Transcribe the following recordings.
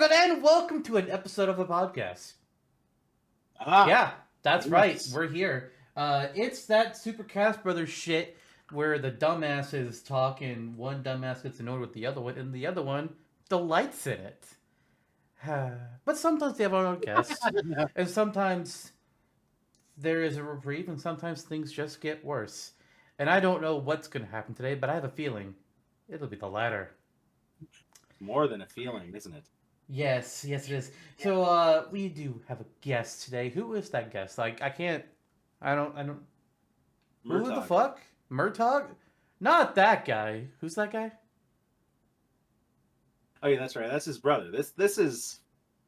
gentlemen, and welcome to an episode of a podcast. Yeah, that's right. We're here. It's that Super Cast Brothers shit where the dumbasses talk and one dumbass gets annoyed with the other one, and the other one delights in it. But sometimes they have our own guests, and sometimes there is a reprieve, and sometimes things just get worse. And I don't know what's going to happen today, but I have a feeling it'll be the latter. More than a feeling, isn't it? Yes, yes, it is. So, we do have a guest today. Who is that guest? Like, I don't. Who the Murtaugh. fuck? Murtaugh? Not that guy. Who's that guy? Oh yeah, that's right. That's his brother. This is.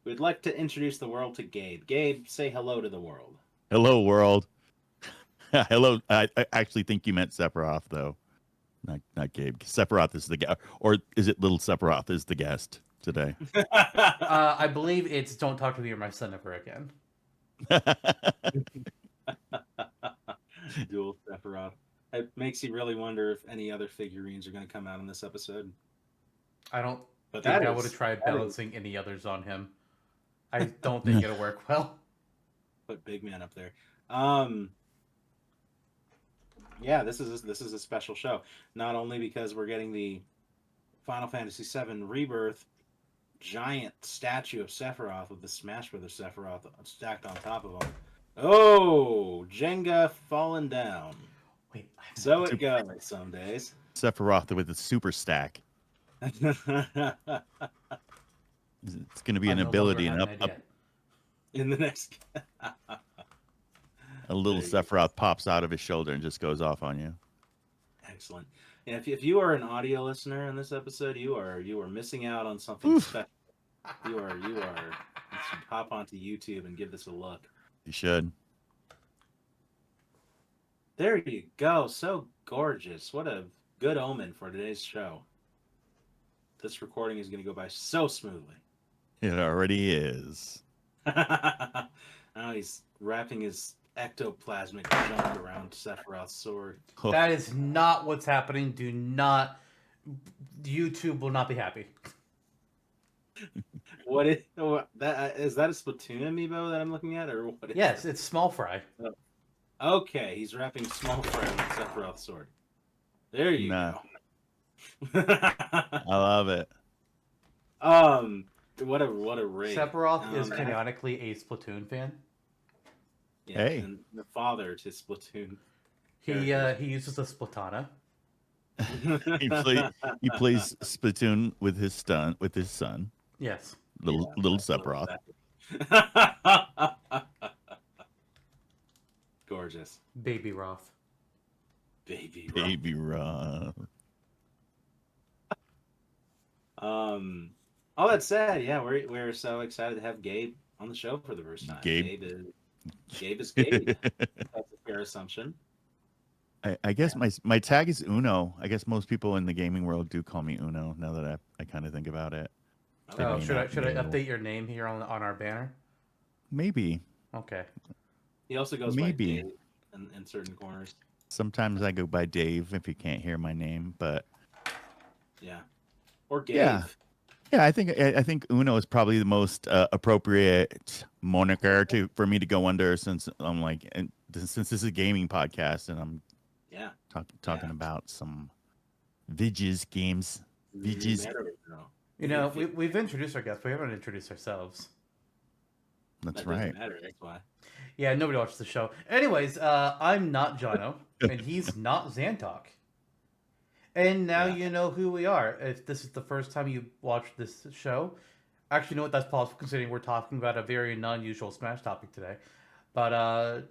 We'd like to introduce the world to Gabe. Gabe, say hello to the world. Hello, world. Hello. I actually think you meant Sephiroth, though. Not Gabe. Sephiroth is the guest, or is it Little Sephiroth is the guest today? I believe it's "Don't talk to me or my son ever again." Dual Sephiroth. It makes you really wonder if any other figurines are going to come out in this episode. I don't But think that I is- would have tried that is- balancing any others on him. I don't think it'll work well. Put Big Man up there. Yeah, this is a special show. Not only because we're getting the Final Fantasy VII Rebirth giant statue of Sephiroth with the Smash Brothers Sephiroth stacked on top of him. Oh, Jenga falling down. Wait, So it goes some days. Sephiroth with a super stack. It's going to be an ability, and up In the next. a little Sephiroth pops out of his shoulder and just goes off on you. Excellent. And if you are an audio listener in this episode, you are missing out on something special. You are. You should hop onto YouTube and give this a look. You should. There you go. So gorgeous. What a good omen for today's show. This recording is going to go by so smoothly. It already is. Now he's wrapping his ectoplasmic junk around Sephiroth's sword. Oh, That is not what's happening. Do not. YouTube will not be happy. What is that? Is that a Splatoon amiibo that I'm looking at, or what? Yes, it's small fry. Okay, he's wrapping small fry with Sephiroth's sword. There you No. go. I love it. What a raid. Sephiroth is canonically a Splatoon fan. Yeah, Hey. and the father to Splatoon. He uses a Splatana. He plays Splatoon with his son, Yes. little Sephiroth. Gorgeous. Baby Roth. Baby. Baby Roth. All that said, yeah, we're so excited to have Gabe on the show for the first time. Gabe is Gabe. That's a fair assumption. I guess my tag is Uno. I guess most people in the gaming world do call me Uno. Now that I kind of think about it. Oh, may should I not know. update your name here on our banner? Maybe. Okay. He also goes Maybe. by Dave in certain corners. Sometimes I go by Dave if you can't hear my name, but Yeah. Or Gabe. yeah, I think Uno is probably the most appropriate moniker for me to go under since I'm since this is a gaming podcast and I'm Yeah. talking about some Vidges games. Vidges. You know, we've introduced our guests, but we haven't introduced ourselves. That's That right. doesn't matter. That's why. Yeah, nobody watches the show. Anyways, I'm not Jonno, and he's not Zantok. And now Yeah. you know who we are. If this is the first time you watched this show, actually, you know what? That's possible considering we're talking about a very non-usual Smash topic today. But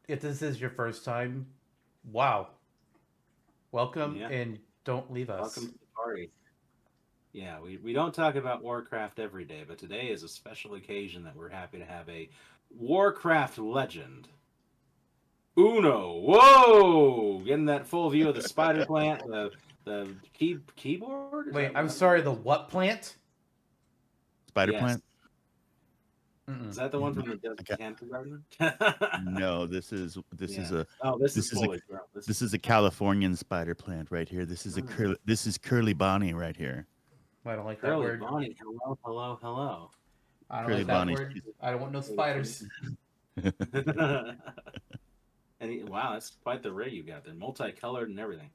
if this is your first time, wow, welcome, Yeah. and don't leave us. Welcome to the party. Yeah, we don't talk about Warcraft every day, but today is a special occasion that we're happy to have a Warcraft legend. Uno, whoa! Getting that full view of the spider plant, the keyboard. Is Wait, that I'm what- sorry. The what plant? Spider Yes. plant? Mm-mm. Is that the one from the Okay. Cancer Garden? No, this is Yeah. a Oh, this this is is a- fully grown. this is a Californian spider plant right here. This is Oh. this is Curly Bonnie right here. I don't like that Curly word. Bonnie, hello, hello, hello. I don't Curly like that Bonnie, word. I don't want no spiders. Wow, that's quite the ray you got there. Multicolored and everything.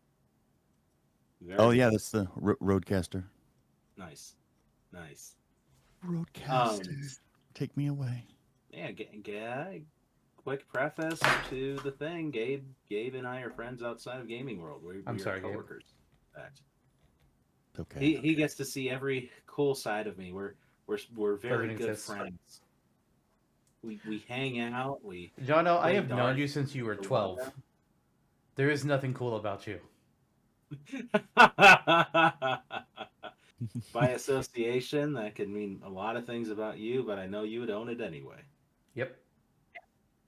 Very Oh yeah, good. that's the Roadcaster. Nice. Roadcaster, take me away. Yeah, quick preface to the thing. Gabe and I are friends outside of gaming world. We I'm are sorry, Gabe. coworkers. In fact. Okay. He gets to see every cool side of me. We're very Doesn't good exist. friends. We hang out. We Jonno, I play have known darts. you since you were 12. There is nothing cool about you. By association, that could mean a lot of things about you, but I know you would own it anyway. Yep.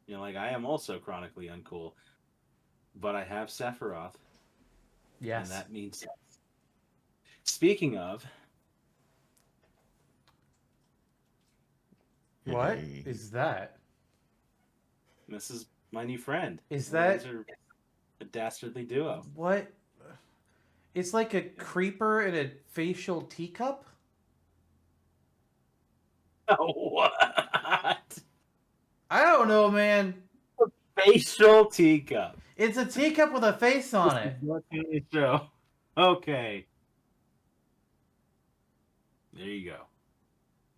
You know, like I am also chronically uncool, but I have Sephiroth. Yes. And that means something. Speaking of, What Hey. is that? this is my new friend. Is You that guys are a dastardly duo. what? It's like a creeper in a facial teacup? What? I don't know, man. Facial teacup. It's a teacup with a face on it. What kind of show? Okay. There you go.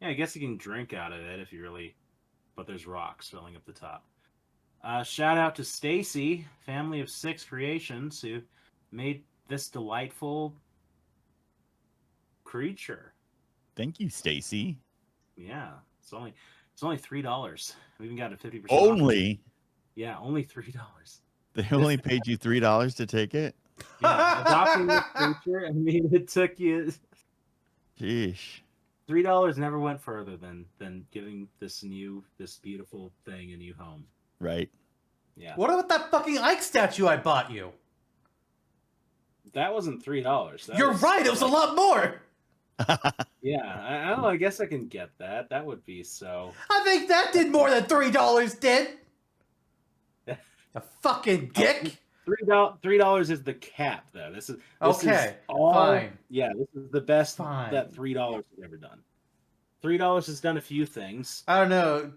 Yeah, I guess you can drink out of it if you really, but there's rocks filling up the top. Shout out to Stacy, family of 6 creations, who made this delightful creature. Thank you, Stacy. Yeah, it's only $3. We even got a 50% off. Only Yeah, only $3. they only paid you $3 to take it. Yeah, adopting this creature. I mean, it took you. Sheesh. $3 never went further than giving this beautiful thing a new home. Right. Yeah. What about that fucking Ike statue I bought you? That wasn't $3. You're right. It was a lot more. Yeah, I don't know. I guess I can get that. That would be so. I think that did more than $3 did. A fucking dick. $3 is the cap, though. This is Okay, all, fine. Yeah, this is the best Fine. that $3 has ever done. $3 has done a few things. I don't know.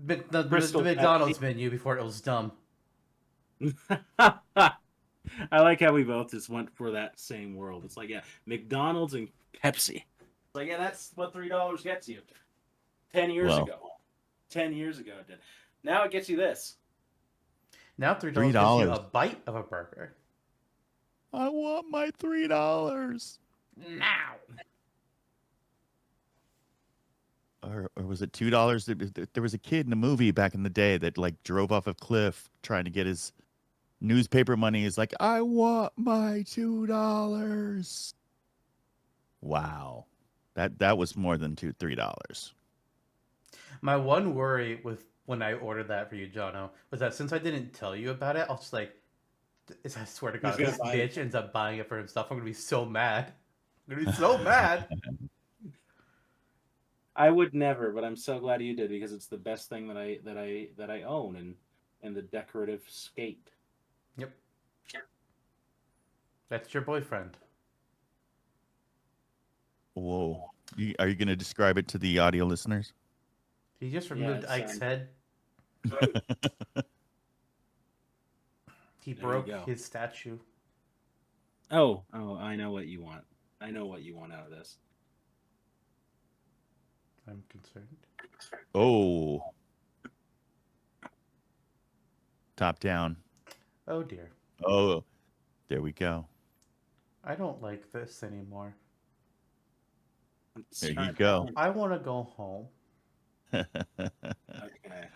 The Crystal McDonald's Pepsi. menu before it was dumb. I like how we both just went for that same world. It's like, yeah, McDonald's and Pepsi. It's like, yeah, that's what $3 gets you. 10 years Well. ago. 10 years ago it did. Now it gets you this. Now $3 gives you a bite of a burger. I want my $3. Now. Or was it $2? There was a kid in a movie back in the day that like drove off a cliff trying to get his newspaper money. He's like, I want my $2. Wow. That was more than $3. My one worry with when I ordered that for you, Jonno, was that since I didn't tell you about it, I was just like, I swear to God, He's this gonna buy bitch ends up buying it for himself. I'm gonna be so mad. I'm gonna be so mad. I would never, but I'm so glad you did because it's the best thing that I own in the decorative skate. Yep. That's your boyfriend. Whoa. Are you going to describe it to the audio listeners? He just removed it's, Ike's head. He There you broke go. his statue. Oh, I know what you want. I know what you want out of this. I'm concerned. Oh. Top down. Oh dear. Oh, there we go. I don't like this anymore. There you go. I want to go home. Okay.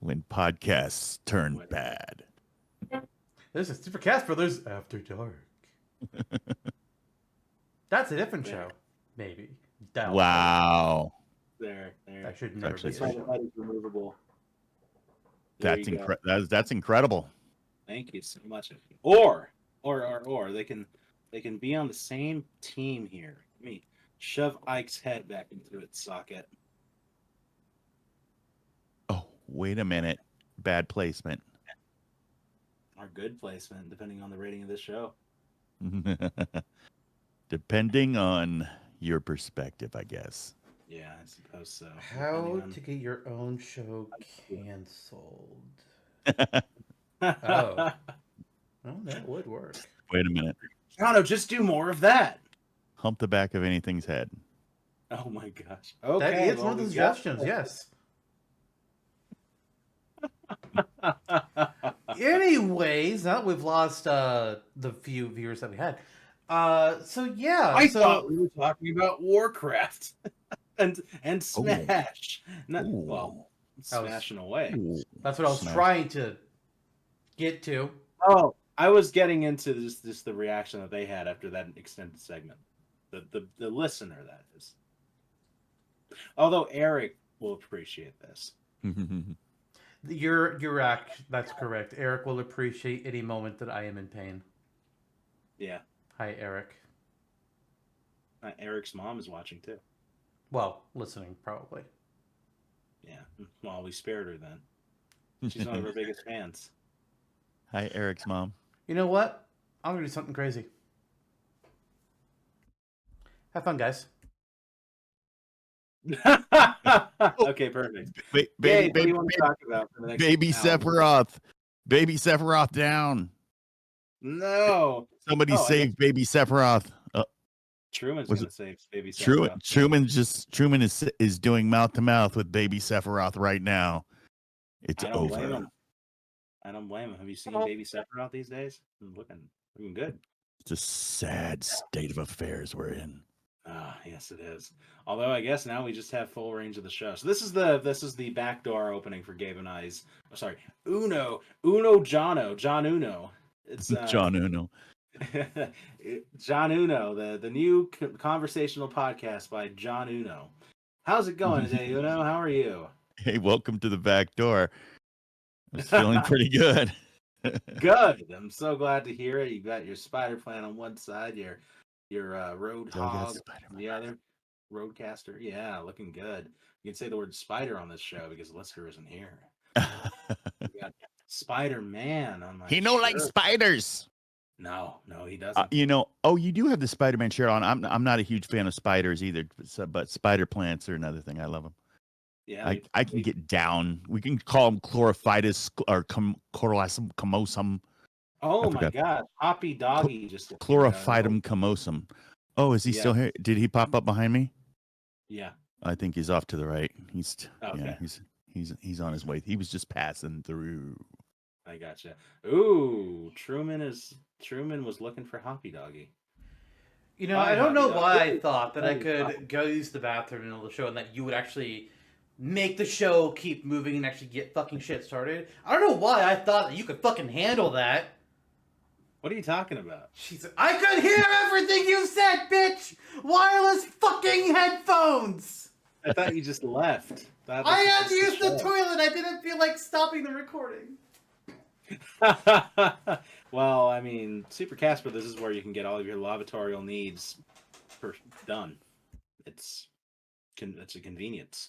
When podcasts turn bad. This is Supercast Brothers After Dark. That's a different show. Maybe. Doubt. Wow. There. That should never be Actually, a That's why the show. head is removable. There That's you go. that's incredible. Thank you so much. Or they can be on the same team here. Let me shove Ike's head back into its socket. Oh, wait a minute. Bad placement. Or good placement, depending on the rating of this show. Depending on your perspective, I guess. Yeah, I suppose so. How to get your own show canceled? Oh. Well, that would work. Wait a minute. Jonno, just do more of that. Hump the back of anything's head. Oh my gosh. Okay. That is one of the suggestions, yes. Anyways, now that we've lost the few viewers that we had. So yeah. I thought we were talking about Warcraft and Smash. Well, smashing away. That's what I was trying to get to. Oh, I was getting into just the reaction that they had after that extended segment. The listener, that is. Although Eric will appreciate this. That's correct. Eric will appreciate any moment that I am in pain. Yeah. Hi, Eric. Eric's mom is watching too. Well, listening probably. Yeah. Well, we spared her then. She's one of our biggest fans. Hi, Eric's mom. You know what? I'm gonna do something crazy. Have fun, guys. Okay, perfect. Baby, what do you want to talk about for the next baby hour? Sephiroth. Baby Sephiroth down. No. Somebody save Baby Sephiroth. Truman's going to save Baby Sephiroth. Truman is doing mouth to mouth with Baby Sephiroth right now. It's over. Blame him. I don't blame him. Have you seen Baby Sephiroth these days? Looking good. It's a sad state of affairs we're in. Ah, yes, it is. Although I guess now we just have full range of the show. So this is the backdoor opening for Gabe and I's. Oh, sorry, Uno Jonno, John Uno. It's John Uno. John Uno, the new conversational podcast by John Uno. How's it going today, Uno? How are you? Hey, welcome to the back door. I'm feeling pretty good. Good. I'm so glad to hear it. You got your spider plant on one side, your road hog on the other, roadcaster. Yeah, looking good. You can say the word spider on this show because Lister isn't here. We got Spider-Man on my He no like spiders. No, he doesn't. You do have the Spider-Man shirt on. I'm not a huge fan of spiders either, but spider plants are another thing. I love them. Yeah, I can get down. We can call them chlorophytus or corollasum camosum. Oh my God, Hoppy Doggy just chlorophytum camosum. Oh, is he still here? Did he pop up behind me? Yeah, I think he's off to the right. He's on his way. He was just passing through. I gotcha. Ooh, Truman was looking for Hoppy Doggy. You know, I don't know why I thought that I could go use the bathroom in the middle of the show and that you would actually make the show keep moving and actually get fucking shit started. I don't know why I thought that you could fucking handle that. What are you talking about? I could hear everything you said, bitch! Wireless fucking headphones! I thought you just left. I had to use the toilet. I didn't feel like stopping the recording. Well, I mean, Super Casper, this is where you can get all of your lavatorial needs done. It's a convenience.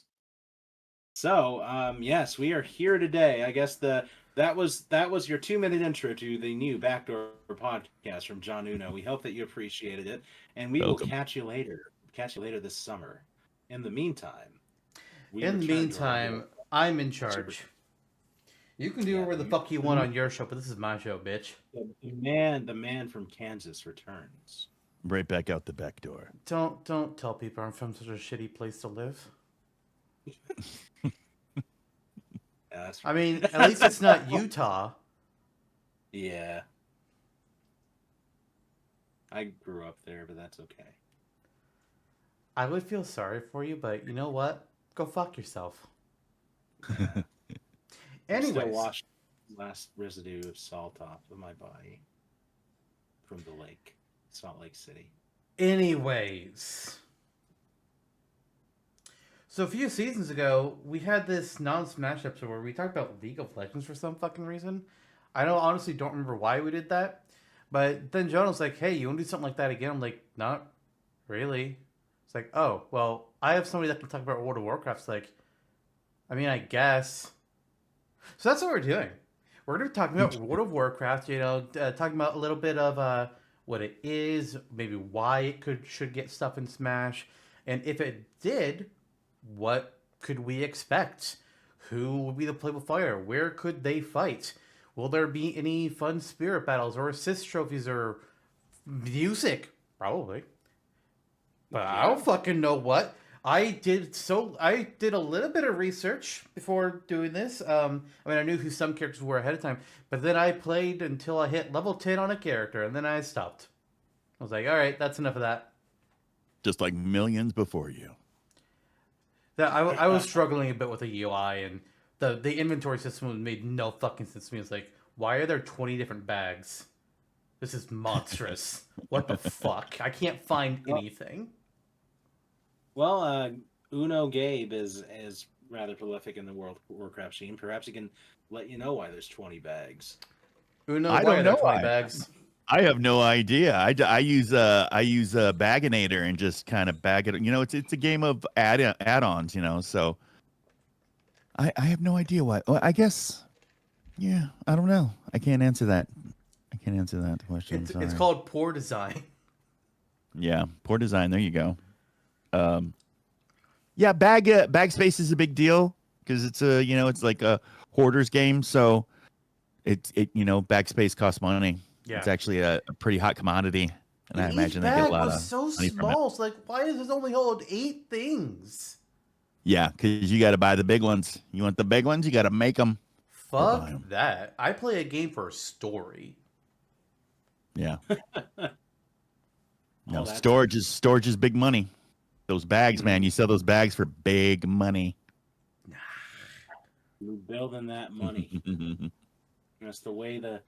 So, yes, we are here today. I guess that was your 2-minute intro to the new Backdoor podcast from John Uno. We hope that you appreciated it, and we will catch you later. Catch you later this summer. In the meantime, I'm in charge. You can do whatever the fuck you want on your show, but this is my show, bitch. The man from Kansas returns. Right back out the back door. Don't tell people I'm from such a shitty place to live. I mean, at least it's not Utah. Yeah. I grew up there, but that's okay. I would feel sorry for you, but you know what? Go fuck yourself. Anyways. Still wash the last residue of salt off of my body from the lake, Salt Lake City. Anyways. So a few seasons ago, we had this non-Smash episode where we talked about League of Legends for some fucking reason. I honestly don't remember why we did that. But then Jonno was like, hey, you want to do something like that again? I'm like, not really. It's like, oh, well, I have somebody that can talk about World of Warcraft. It's like, I mean, I guess. So that's what we're doing. We're going to be talking about World of Warcraft, talking about a little bit of what it is, maybe why it should get stuff in Smash, and if it did, what could we expect? Who would be the playable fighter? Where could they fight? Will there be any fun spirit battles or assist trophies or music? Probably. But I don't fucking know what. I did a little bit of research before doing this. I knew who some characters were ahead of time, but then I played until I hit level 10 on a character, and then I stopped. I was like, all right, that's enough of that. Just like millions before you. I was struggling a bit with the UI, and the inventory system made no fucking sense to me. It's like, why are there 20 different bags? This is monstrous. What the fuck? I can't find anything. Well, Uno Gabe is rather prolific in the World Warcraft scene. Perhaps he can let you know why there's 20 bags. Uno, I why don't are there know 20 why. bags? I have no idea. I use a Baginator and just kind of bag it. It's a game of add-ons. So I have no idea why. Well, I guess, yeah. I don't know. I can't answer that. I can't answer that question. It's called poor design. Yeah, poor design. There you go. Yeah, bag space is a big deal because it's it's like a hoarder's game. So bag space costs money. Yeah. It's actually a pretty hot commodity, and I imagine they get a lot of so money from it. small. It's like, why does this only hold 8 things? Yeah, because you got to buy the big ones. You want the big ones, you got to make them. Fuck that. I play a game for a story. Yeah. No, storage is big money. Those bags, man, you sell those bags for big money. You're building that money. That's the way the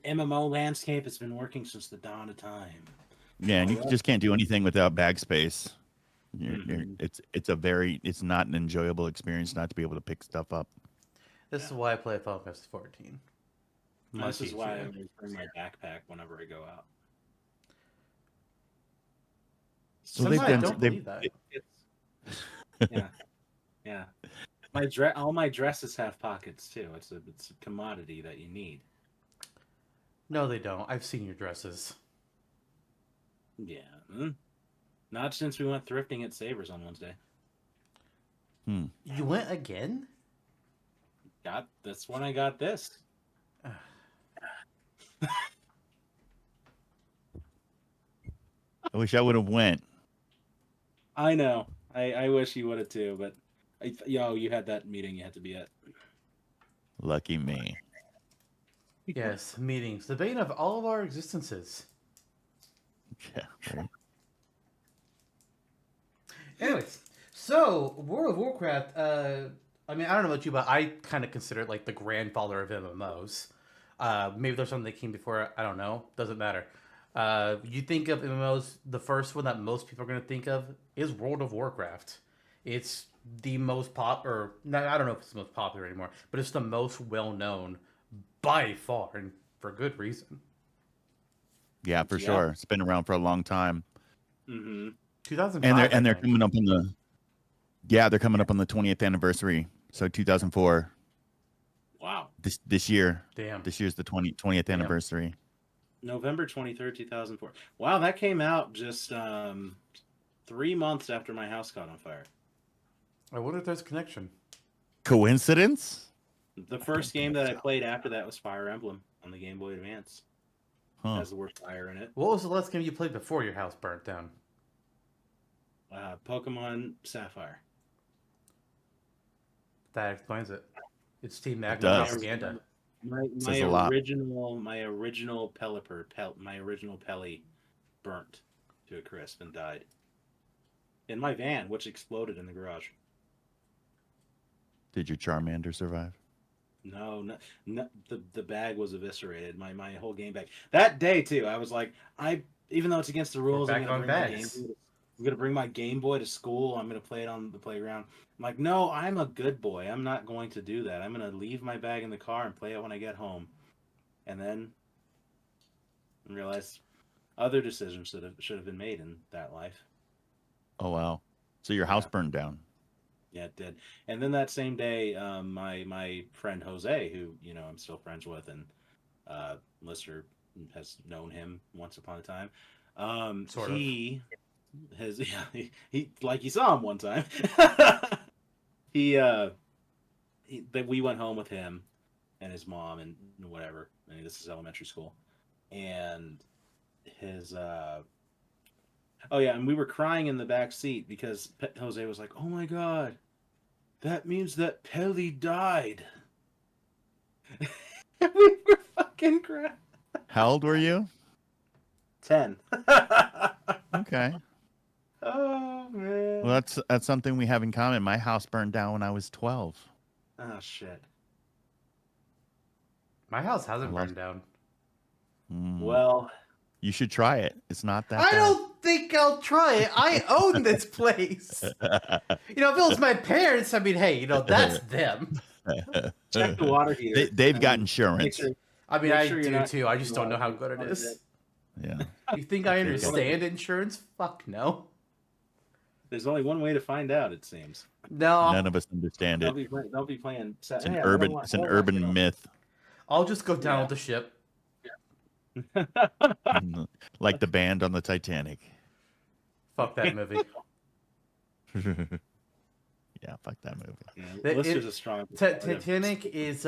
MMO landscape has been working since the dawn of time. Yeah, and you just can't do anything without bag space. It's not an enjoyable experience not to be able to pick stuff up. This is why I play Final Fantasy 14. This is why I always bring my backpack whenever I go out. Somehow I don't believe that. Yeah. All my dresses have pockets too. It's a commodity that you need. No, they don't. I've seen your dresses. Yeah. Not since we went thrifting at Savers on Wednesday. You went again? That's when I got this. I wish I would have went. I know. I wish you would have too, but you had that meeting you had to be at. Lucky me. Yes, meetings. The bane of all of our existences. Yeah. Right. Anyways, so World of Warcraft, I don't know about you, but I kind of consider it like the grandfather of MMOs. Maybe there's something that came before it. I don't know. Doesn't matter. You think of MMOs, the first one that most people are going to think of is World of Warcraft. It's the most I don't know if it's the most popular anymore, but it's the most well-known by far, and for good reason. Yeah, for sure. It's been around for a long time. 2005, and they're coming up on they're coming up on the 20th anniversary. So 2004. Wow. This year. Damn. This year's the 20th anniversary. November 23rd, 2004. Wow, that came out just 3 months after my house caught on fire. I wonder if there's a connection. Coincidence? The first game that I played after that was Fire Emblem on the Game Boy Advance. Has the word fire in it. What was the last game you played before your house burnt down? Pokemon Sapphire. That explains it. It's Team Magma propaganda. My original Pelly burnt to a crisp and died in my van, which exploded in the garage. Did your Charmander survive? No, the bag was eviscerated. My whole game bag. That day too, I was like, even though it's against the rules, I'm gonna bring my Game Boy to school. I'm gonna play it on the playground. I'm like, no, I'm a good boy. I'm not going to do that. I'm gonna leave my bag in the car and play it when I get home. And then I realized other decisions should have been made in that life. Oh wow! So your house burned down. Yeah, it did. And then that same day, my friend Jose, who I'm still friends with, and Lister has known him once upon a time. Sort of. He has he like he saw him one time. That we went home with him and his mom and whatever. I mean, this is elementary school, and his oh yeah, and we were crying in the back seat because Jose was like, "Oh my god, that means that Pelly died." We were fucking crying. How old were you? 10. Okay. Oh man. Well, that's something we have in common. My house burned down when I was 12. Oh shit. My house hasn't burned down. Well, you should try it. It's not that I bad. don't think I'll try it. I own this place. If it was my parents, I mean, hey, that's them. check the water heater. They've got insurance. I mean, Make I sure you're do not too. I just don't know how good it using is. Yeah. You think I understand insurance? Fuck no. There's only one way to find out, it seems. No. None of us understand it. They'll be playing. It's an urban myth. I'll just go down with the ship. Like the band on the Titanic. Fuck that movie. Yeah, fuck that movie. Yeah, Lister's a strong. Titanic is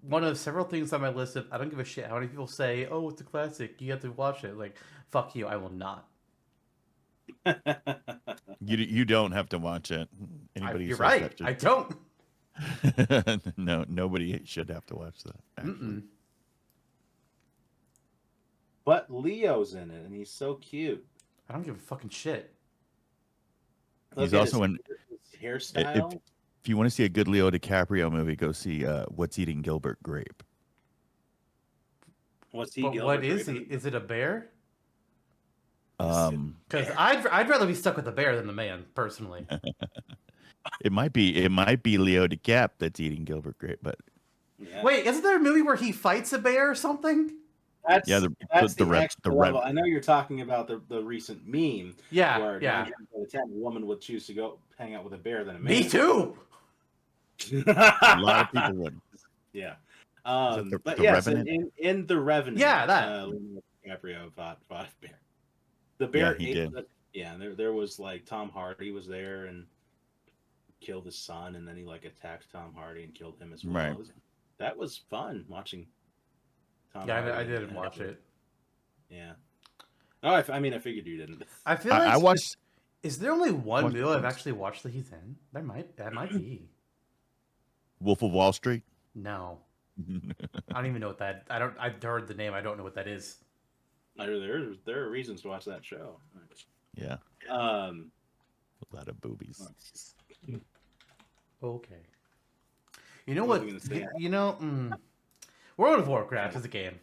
one of several things on my list of I don't give a shit how many people say, "Oh, it's a classic. You have to watch it." Like, fuck you, I will not. You don't have to watch it. Anybody You're says right. that should- I don't. No, nobody should have to watch that. Actually. But Leo's in it, and he's so cute. I don't give a fucking shit. He's also in. His hairstyle. If you want to see a good Leo DiCaprio movie, go see What's Eating Gilbert Grape. What's he? What is he? Is it a bear? Because I'd rather be stuck with the bear than the man, personally. it might be Leo DiCap that's eating Gilbert Grape, but Yeah. Wait, isn't there a movie where he fights a bear or something? That's the level. I know you're talking about the recent meme. Yeah, where yeah. 9 times out of 10, a woman would choose to go hang out with a bear than a man. Me too. a lot of people would. Yeah. The But yes, Revenant? in The Revenant. Yeah, that. Leonardo DiCaprio fought a bear. The bear. Yeah, he did. And there was like Tom Hardy was there and killed his son, and then he like attacked Tom Hardy and killed him as well. Right. That was fun watching. Tom Yeah, Hardy I didn't watch it. Yeah. Oh, I figured you didn't. I feel like I watched. Is there only one Watch movie I've things. actually watched that he's in? That might be. Wolf of Wall Street. No, I don't even know what that. I've heard the name. I don't know what that is. There are reasons to watch that show. Yeah, Um. a lot of boobies. Okay. You know What what? was I gonna say? World of Warcraft is a game.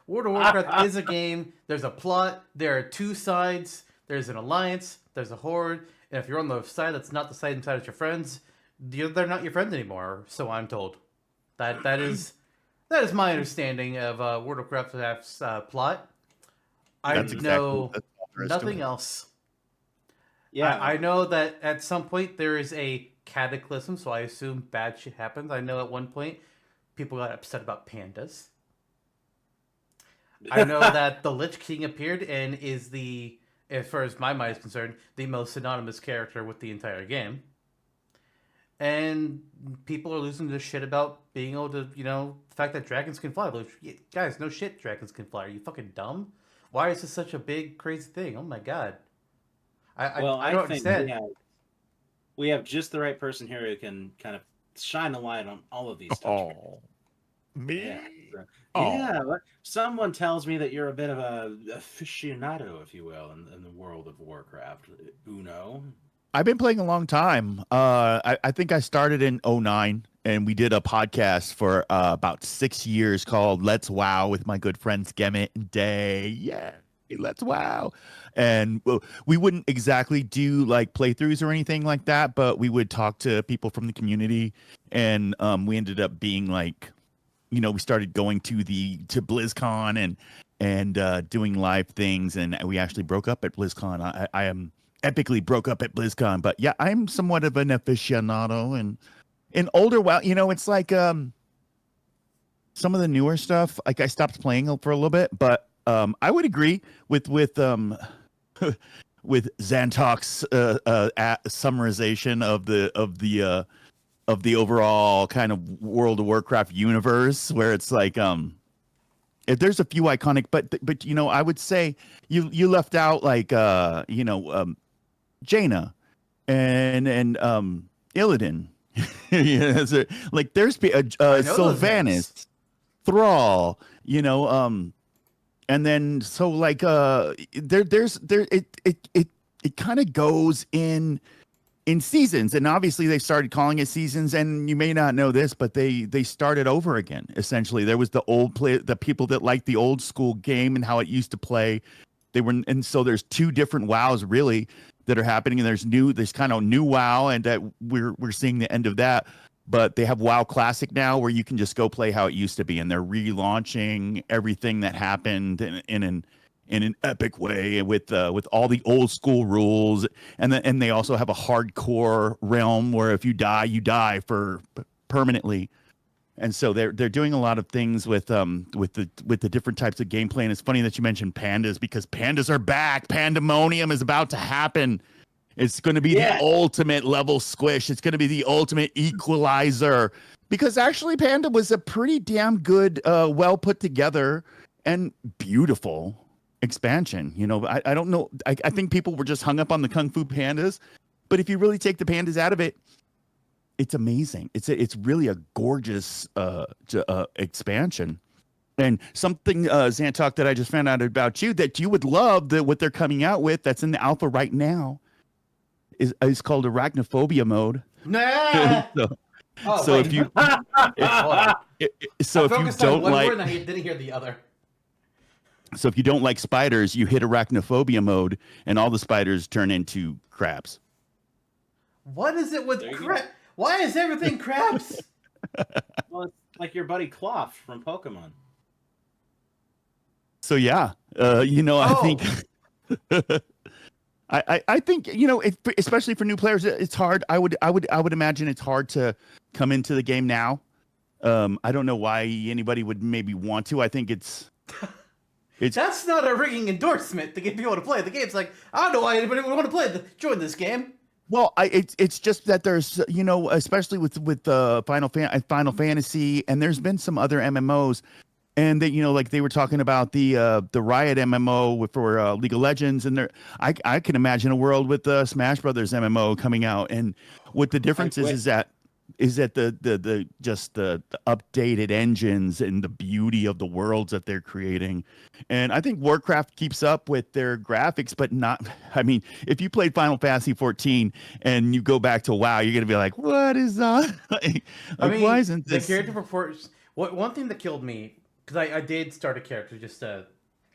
World of Warcraft is a game. There's a plot. There are two sides. There's an alliance. There's a horde. And if you're on the side that's not the side inside of your friends, they're not your friends anymore. So I'm told. That is my understanding of World of Warcraft's plot. I That's know that's all there is to nothing it. else. Yeah. I know that at some point there is a cataclysm, so I assume bad shit happens. I know at one point people got upset about pandas. I know that the Lich King appeared and is as far as my mind is concerned, the most synonymous character with the entire game. And people are losing their shit about being able to, the fact that dragons can fly. But guys, no shit, dragons can fly. Are you fucking dumb? Why is this such a big, crazy thing? Oh my god. I don't understand. We have just the right person here who can kind of shine a light on all of these stuff. Oh, me? Yeah. Oh. Yeah. Someone tells me that you're a bit of a aficionado, if you will, in the world of Warcraft. Uno. I've been playing a long time. I think I started in 2009, and we did a podcast for about 6 years called Let's WoW with my good friends Gemmet and Day. Yeah, let's WoW. And we wouldn't exactly do like playthroughs or anything like that, but we would talk to people from the community, and we ended up being like, we started going to BlizzCon and doing live things, and we actually broke up at BlizzCon. I am epically broke up at BlizzCon, but yeah, I'm somewhat of an aficionado and older WoW. It's like some of the newer stuff, like I stopped playing for a little bit, but I would agree with with Zantok's summarization of the overall kind of World of Warcraft universe, where it's like if there's a few iconic, but you know, I would say you left out like Jaina and Illidan. Yeah, so, like there's Sylvanas, Thrall, and then so like it kind of goes in seasons, and obviously they started calling it seasons, and you may not know this, but they started over again. Essentially, there was the people that liked the old school game and how it used to play. And so there's two different WoWs really that are happening, and there's kind of new WoW, and that we're seeing the end of that. But they have WoW Classic now, where you can just go play how it used to be, and they're relaunching everything that happened in an epic way with all the old school rules, and they also have a hardcore realm where if you die, you die for permanently. And so they're doing a lot of things with the different types of gameplay. And it's funny that you mentioned pandas, because pandas are back. Pandemonium is about to happen. It's going to be the ultimate level squish. It's going to be the ultimate equalizer, because actually Panda was a pretty damn good, well put together and beautiful expansion. I don't know. I think people were just hung up on the Kung Fu Pandas, but if you really take the pandas out of it, it's amazing. It's really a gorgeous expansion. And something, Zantok, that I just found out about you that you would love, that what they're coming out with that's in the alpha right now is called Arachnophobia mode. Nah. So if you don't like, word and I didn't hear the other. So if you don't like spiders, you hit Arachnophobia mode, and all the spiders turn into crabs. What is it with crab? Why is everything crabs? Well, it's like your buddy Cloth from Pokemon. So yeah, I think I think especially for new players, it's hard. I would imagine it's hard to come into the game now. I don't know why anybody would maybe want to. I think it's that's not a ringing endorsement to get people to play the game. It's like, I don't know why anybody would want to join this game. Well, it's just that there's especially with Final Fantasy, and there's been some other MMOs, and that like they were talking about the Riot MMO for League of Legends, and I can imagine a world with the Smash Brothers MMO coming out, and what the difference is that the updated engines and the beauty of the worlds that they're creating. And I think Warcraft keeps up with their graphics, but not, I mean, if you played Final Fantasy 14 and you go back to WoW, you're going to be like, what is that? Why isn't this? The character proportions. One thing that killed me, because I did start a character just to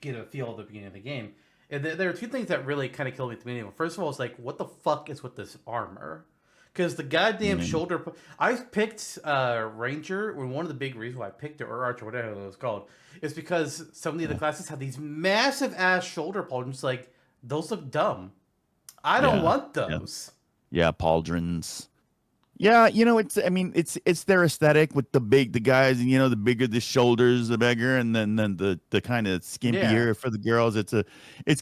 get a feel at the beginning of the game. And there are two things that really kind of killed me at the beginning. First of all, it's like, what the fuck is with this armor? Because the goddamn shoulder... I picked Ranger, and one of the big reasons why I picked it, or Archer, whatever it was called, is because so many of the classes have these massive-ass shoulder pauldrons. Like, those look dumb. I don't want those. Yeah, pauldrons. Yeah, it's their aesthetic with the guys, the bigger the shoulders, the bigger, and then the kind of skimpier for the girls. It's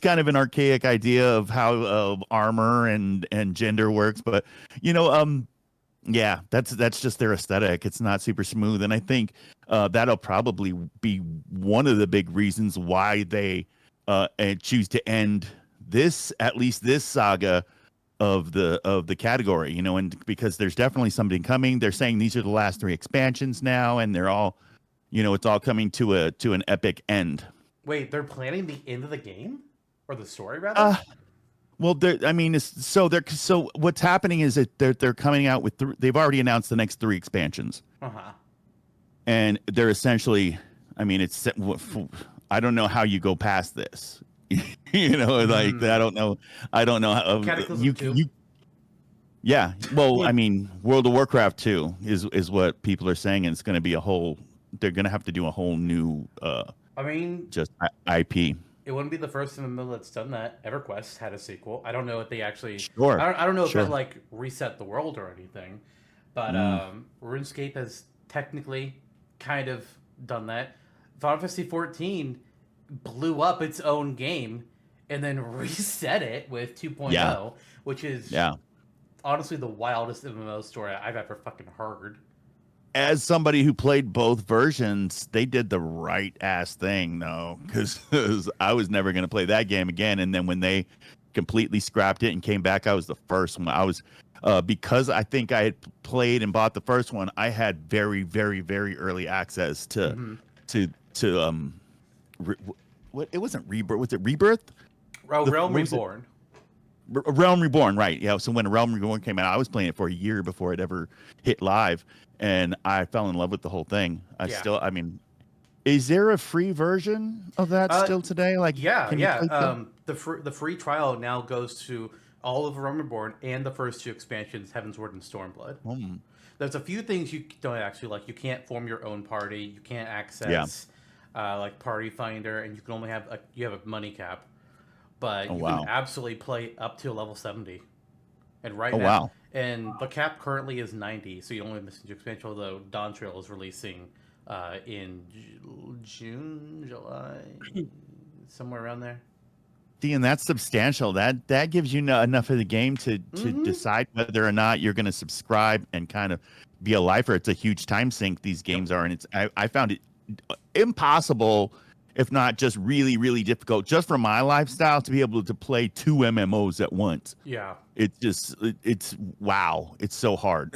kind of an archaic idea of how armor and gender works, but that's just their aesthetic. It's not super smooth, and I think that'll probably be one of the big reasons why they choose to end at least this saga of the category, and because there's definitely something coming. They're saying these are the last 3 expansions now, and they're all, it's all coming to an epic end. Wait, they're planning the end of the game, or the story rather? Well, so what's happening is that they're coming out with they've already announced the next 3 expansions, and they're essentially, it's I don't know how you go past this. I don't know how yeah. Well, I mean, World of Warcraft 2 is what people are saying, and it's going to be they're going to have to do a whole new just IP. It wouldn't be the first in the middle that's done that. EverQuest had a sequel. I don't know if they actually sure. I don't know if that reset the world or anything, but RuneScape has technically kind of done that. Final Fantasy 14 blew up its own game and then reset it with 2.0, Yeah. which is Yeah. honestly the wildest MMO story I've ever fucking heard. As somebody who played both versions, they did the right ass thing though, because I was never going to play that game again. And then when they completely scrapped it and came back, I was the first one. I was because I think I had played and bought the first one. I had very, very, very early access to Mm-hmm. to what it wasn't Rebirth. Was it Rebirth? Realm what was it? Reborn. Realm Reborn, right? Yeah. So when Realm Reborn came out, I was playing it for a year before it ever hit live, and I fell in love with the whole thing. I mean, is there a free version of that still today? Like, Yeah, can you yeah. play The free trial now goes to all of Realm Reborn and the first two expansions, Heaven's Word and Stormblood. There's a few things you don't actually like. You can't form your own party. You can't access like Party Finder, and you can only have you have a money cap. But Oh you can wow! absolutely play up to level 70. And right Oh now, wow! and the cap currently is 90, so you only miss your expansion. Although Dawn Trail is releasing in June, July, somewhere around there. See, and that's substantial. That gives you enough of the game to Mm-hmm. decide whether or not you're going to subscribe and kind of be a lifer. It's a huge time sink these Yep. games are, and I found it impossible, if not just really really difficult, just for my lifestyle to be able to play two MMOs at once. Yeah. It's wow. It's so hard.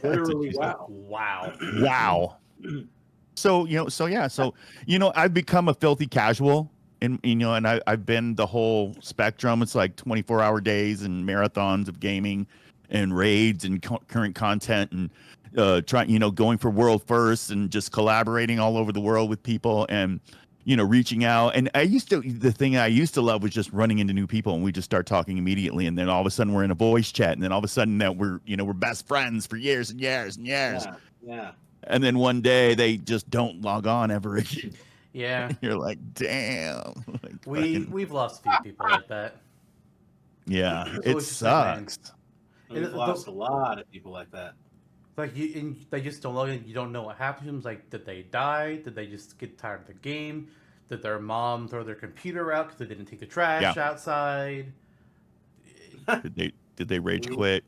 Literally, wow. Wow. Wow. So I've become a filthy casual, and I've been the whole spectrum. It's like 24-hour days and marathons of gaming and raids and current content and going for world first and just collaborating all over the world with people and reaching out. And the thing I used to love was just running into new people and we just start talking immediately, and then all of a sudden we're in a voice chat, and then all of a sudden that we're best friends for years and years and years. Yeah. And then one day they just don't log on ever again. Yeah. You're like, damn. Like, We've lost a few people like that. yeah, So it it's just like, man, sucks. We've lost a lot of people like that. Like they just don't log in. You don't know what happened to them. Like, did they die? Did they just get tired of the game? Did their mom throw their computer out because they didn't take the trash outside? Did they rage quit?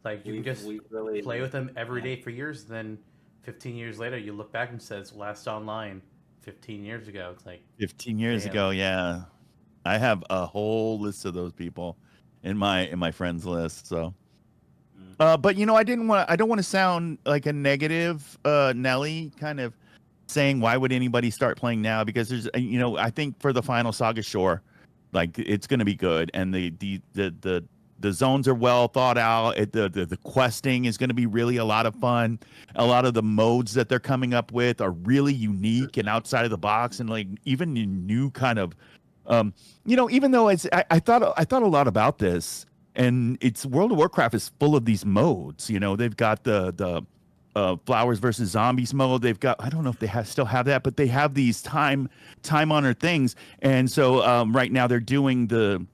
Like, you can just really play with them every day for years. And then 15 years later, you look back and says, last online 15 years ago. It's like 15 years ago, yeah. I have a whole list of those people in my friends list. So, but I don't want to sound like a negative Nelly kind of saying why would anybody start playing now, because there's I think for the final Saga, sure, like it's going to be good, and the zones are well thought out. The questing is going to be really a lot of fun. A lot of the modes that they're coming up with are really unique and outside of the box, and like even new kind of even though I thought a lot about this, and it's World of Warcraft is full of these modes. They've got the Flowers versus Zombies mode. They've got, I don't know if they still have that, but they have these time honored things. And so right now they're doing the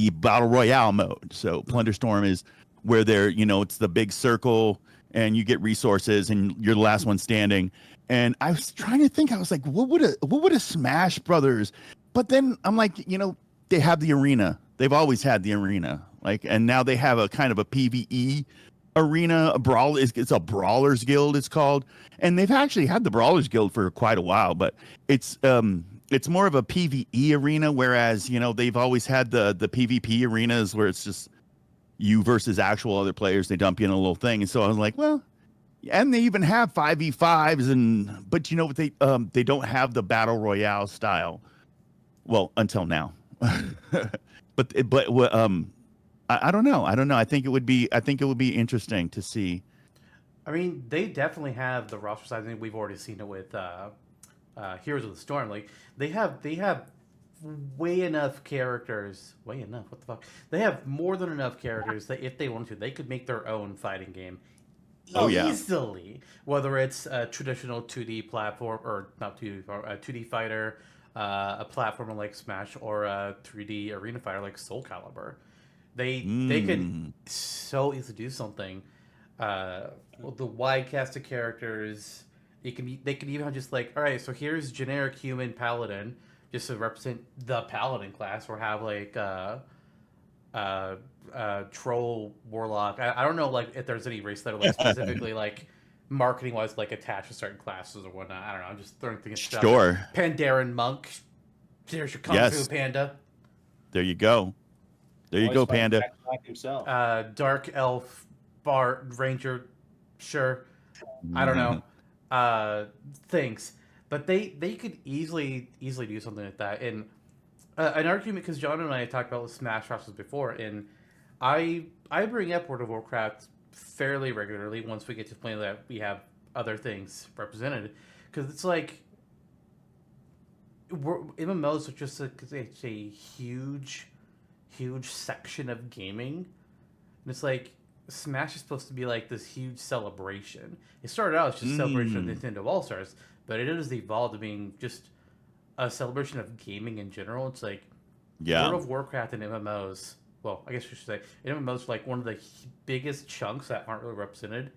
Battle Royale mode. So Plunderstorm is where they're, it's the big circle and you get resources and you're the last one standing. And I was trying to think, I was like, what would a Smash Brothers? But then I'm like, they have the arena. They've always had the arena. Like, and now they have a kind of a PvE arena. It's a Brawlers Guild, it's called. And they've actually had the Brawlers Guild for quite a while, but it's more of a PvE arena, whereas, they've always had the PvP arenas where it's just you versus actual other players. They dump you in a little thing. And so I was like, well, and they even have 5v5s, but they don't have the battle royale style. Well, until now. but I don't know. I think it would be interesting to see. I mean, they definitely have the roster size. I think we've already seen it with Heroes of the Storm. Like, they have way enough characters. Way enough? What the fuck? They have more than enough characters that if they wanted to, they could make their own fighting game. Oh, yeah. Easily. Whether it's a traditional 2D platform, or not 2D, a 2D fighter, a platformer like Smash, or a 3D arena fighter like Soul Calibur. They could so easily do something. The wide cast of characters, They can even just like, all right, so here's generic human paladin, just to represent the paladin class, or have like troll warlock. I don't know like if there's any race that are like specifically like marketing wise like attached to certain classes or whatnot. I don't know. I'm just throwing things out there. Sure. Pandaren monk. There's your kung Yes. fu panda. There you go. There you Always go, fighting Panda. Jack Black himself. Dark elf, bard, ranger. Sure. I don't know. Things, but they could easily do something like that. And an argument, because John and I talked about with Smashcraft before, and I bring up World of Warcraft fairly regularly once we get to the point that we have other things represented, because it's like MMOs are just it's a huge section of gaming, and it's like Smash is supposed to be like this huge celebration. It started out as just a celebration of Nintendo All Stars, but it has evolved to being just a celebration of gaming in general. It's like World of Warcraft and MMOs. Well, I guess you should say MMOs are like one of the biggest chunks that aren't really represented.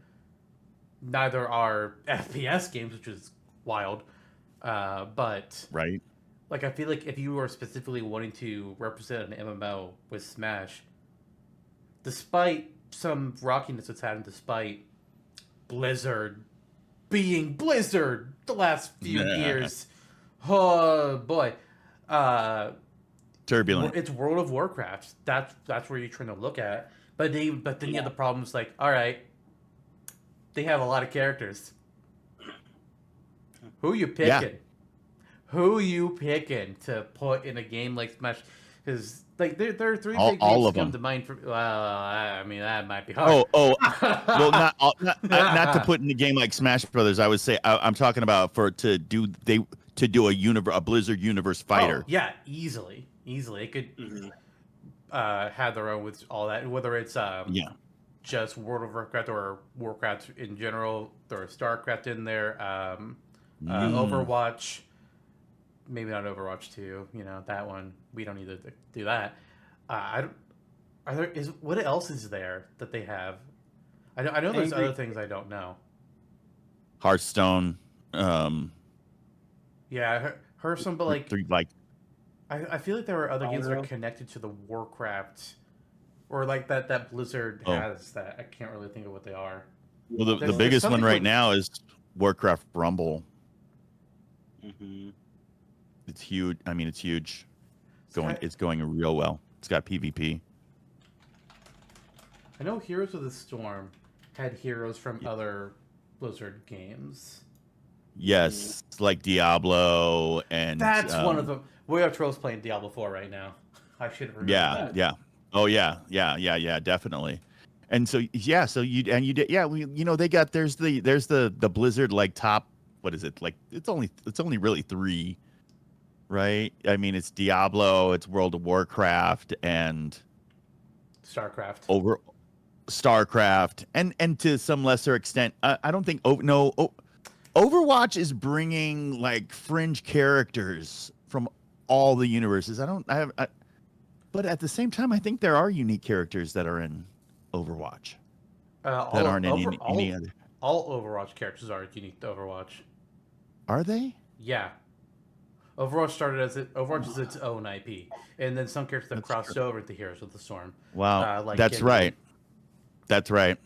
Neither are FPS games, which is wild. But right. Like I feel like if you are specifically wanting to represent an MMO with Smash, despite some rockiness it's had, and despite Blizzard being Blizzard the last few years, oh boy, turbulent. It's World of Warcraft. That's where you're trying to look at. But then you have the problems like, all right, they have a lot of characters. Who you picking? Yeah. Who you picking to put in a game like Smash? Because like there are three all big names that come them. to mind. I mean that might be hard. Well, not to put in a game like Smash Brothers. I would say I'm talking about to do a Blizzard universe fighter. Oh, yeah, easily. It could have their own with all that, whether it's just World of Warcraft or Warcraft in general. There's StarCraft in there. Overwatch. Maybe not Overwatch 2, that one. We don't need to do that. What else is there that they have? I know there's other things I don't know. Hearthstone. Yeah, Hearthstone, but like I feel like there are other games that are connected to the Warcraft, or like that Blizzard has that I can't really think of what they are. Well, the biggest one right now is Warcraft Rumble. Mm-hmm. It's huge. I mean, it's huge. It's going real well. It's got PvP. I know Heroes of the Storm had heroes from other Blizzard games. Yes, like Diablo and that's one of them. We have trolls playing Diablo 4 right now. I should have remembered that. Yeah. Oh yeah, definitely. And so they got there's the Blizzard like top, what is it? Like it's only really 3. Right? I mean, it's Diablo, it's World of Warcraft, and StarCraft. StarCraft, and to some lesser extent, I don't think Overwatch is bringing like fringe characters from all the universes. But at the same time, I think there are unique characters that are in Overwatch that aren't in any other. All Overwatch characters are unique to Overwatch. Are they? Yeah. Overwatch is its own IP, and then some characters that crossed over to Heroes of the Storm. Wow, like that's right. That's right.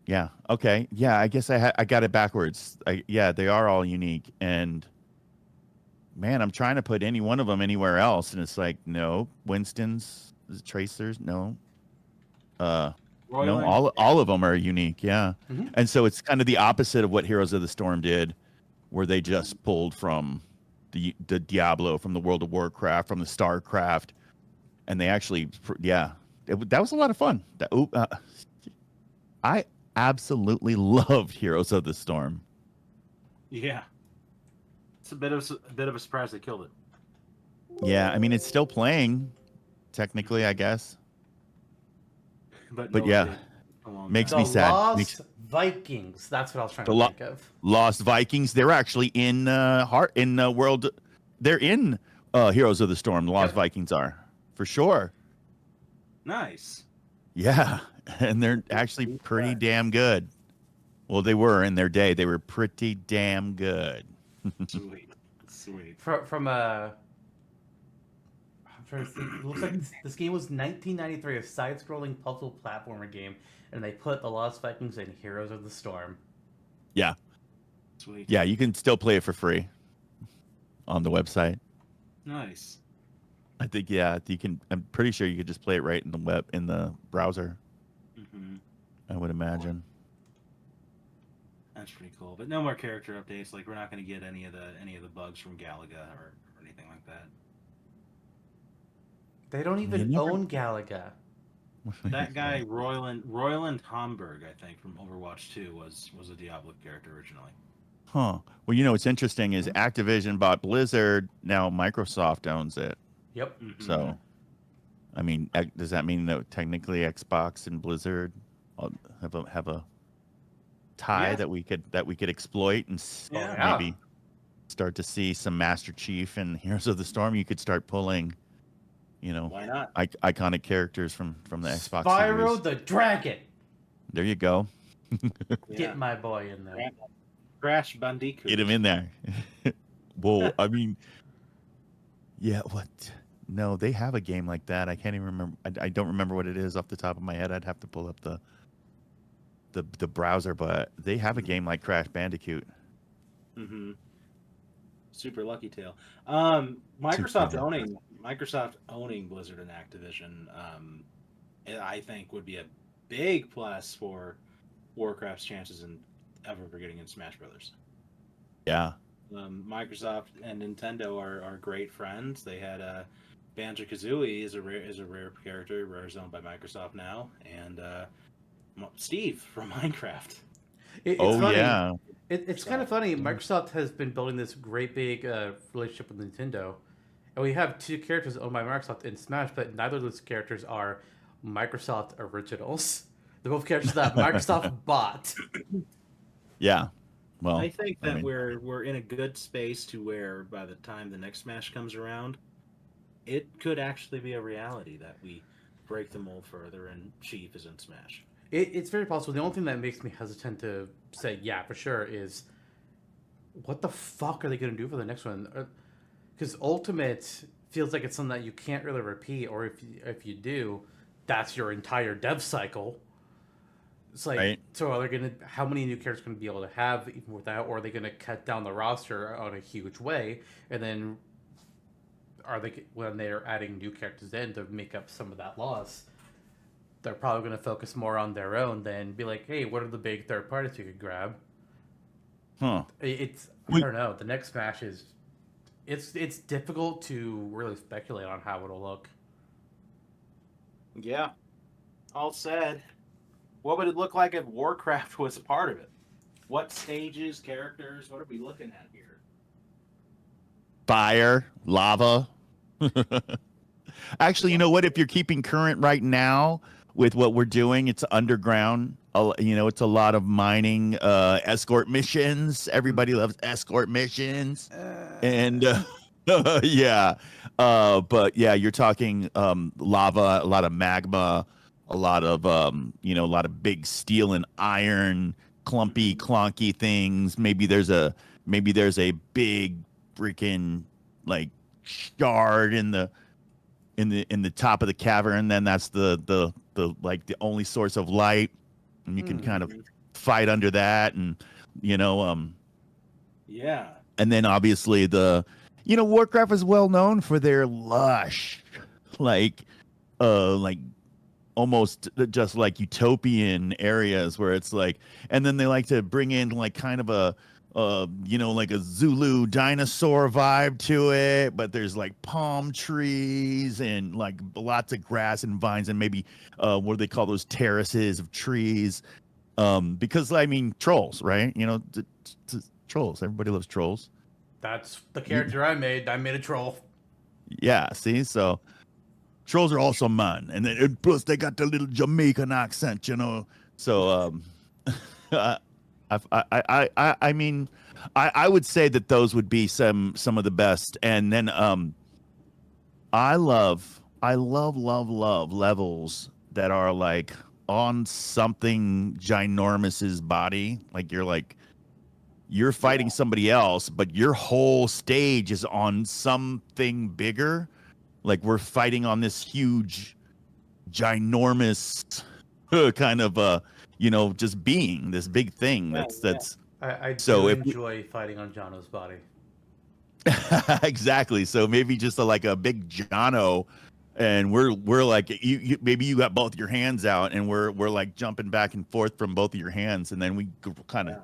Yeah. Okay. Yeah. I guess I got it backwards. They are all unique, and man, I'm trying to put any one of them anywhere else, and it's like no. Winston's, Tracers, no. No, all of them are unique. Yeah. Mm-hmm. And so it's kind of the opposite of what Heroes of the Storm did, where they just pulled from the Diablo, from the World of Warcraft, from the StarCraft, and they actually, that was a lot of fun. I absolutely loved Heroes of the Storm. Yeah, it's a bit of a surprise they killed it. Yeah, I mean it's still playing, technically, I guess. But yeah, makes me sad. Lost Vikings. That's what I was trying to think of. Lost Vikings. They're actually in World. They're in Heroes of the Storm. The Lost Vikings are for sure. Nice. Yeah, and they're actually pretty damn good. Well, they were in their day. They were pretty damn good. Sweet. From a, I'm trying to think. It looks like this game was 1993, a side-scrolling puzzle platformer game, and they put the Lost Vikings in Heroes of the Storm. Yeah. Sweet. Yeah, you can still play it for free on the website. Nice. I think you can. I'm pretty sure you could just play it right in the browser. Mm-hmm. I would imagine. That's pretty cool. But no more character updates. Like we're not going to get any of the bugs from Galaga or anything like that. They don't even own Galaga. That guy Royland Homburg, I think, from Overwatch 2 was a Diablo character originally. Huh. Well, what's interesting is Activision bought Blizzard. Now Microsoft owns it. Yep. Mm-hmm. So, I mean, does that mean that technically Xbox and Blizzard have a tie that we could exploit and maybe start to see some Master Chief and Heroes of the Storm? You could start pulling, why not? Iconic characters from the Xbox Spyro series. the Dragon. There you go. Get my boy in there. Crash Bandicoot. Get him in there. Well, I mean, yeah. What? No, they have a game like that. I can't even remember. I don't remember what it is off the top of my head. I'd have to pull up the browser, but they have a game like Crash Bandicoot. Mm-hmm. Super Lucky Tail. Microsoft owning Blizzard and Activision, I think would be a big plus for Warcraft's chances in ever getting in Smash Brothers. Yeah. Microsoft and Nintendo are great friends. They had Banjo-Kazooie is a rare character. Rare's owned by Microsoft now, and Steve from Minecraft. It's funny. Yeah. It's kind of funny. Microsoft has been building this great big relationship with Nintendo, and we have two characters owned by Microsoft in Smash, but neither of those characters are Microsoft originals. They're both characters that Microsoft bought. Yeah. Well, I think that we're in a good space to where by the time the next Smash comes around, it could actually be a reality that we break the mold further and Chief is in Smash. It's very possible. The only thing that makes me hesitant to say yeah for sure is what the fuck are they going to do for the next one? Because Ultimate feels like it's something that you can't really repeat, or if you do, that's your entire dev cycle. It's like, right. So are they going to? How many new characters going to be able to have even with that, or are they going to cut down the roster on a huge way? And then are they, when they're adding new characters in to make up some of that loss, they're probably going to focus more on their own than be like, hey, what are the big third parties you could grab? Huh. I don't know. The next Smash is, it's difficult to really speculate on how it'll look. Yeah. All said. What would it look like if Warcraft was a part of it? What stages, characters, what are we looking at here? Fire, lava. Actually, you know what? If you're keeping current right now with what we're doing, it's underground. It's a lot of mining, escort missions. Everybody loves escort missions. And yeah. But yeah, you're talking lava, a lot of magma, a lot of a lot of big steel and iron, clumpy, clonky things. Maybe there's a big freaking like shard in the top of the cavern, and then that's the like the only source of light, and you can kind of fight under that, and yeah. And then obviously Warcraft is well known for their lush, like almost just like utopian areas where it's like, and then they like to bring in like kind of a like a Zulu dinosaur vibe to it, but there's like palm trees and like lots of grass and vines and maybe what do they call those terraces of trees? Because I mean trolls, right? Trolls. Everybody loves trolls. That's the character I made. I made a troll. Yeah, see, so trolls are also mine, and then plus they got the little Jamaican accent, So, I mean, I would say that those would be some of the best, and then I love levels that are like on something ginormous's body. Like you're fighting somebody else, but your whole stage is on something bigger. Like we're fighting on this huge, ginormous kind of just being this big thing. That's I so do if enjoy fighting on Jonno's body. exactly. So maybe just like a big Jono, and we're like you maybe you got both your hands out, and we're like jumping back and forth from both of your hands, and then we kind of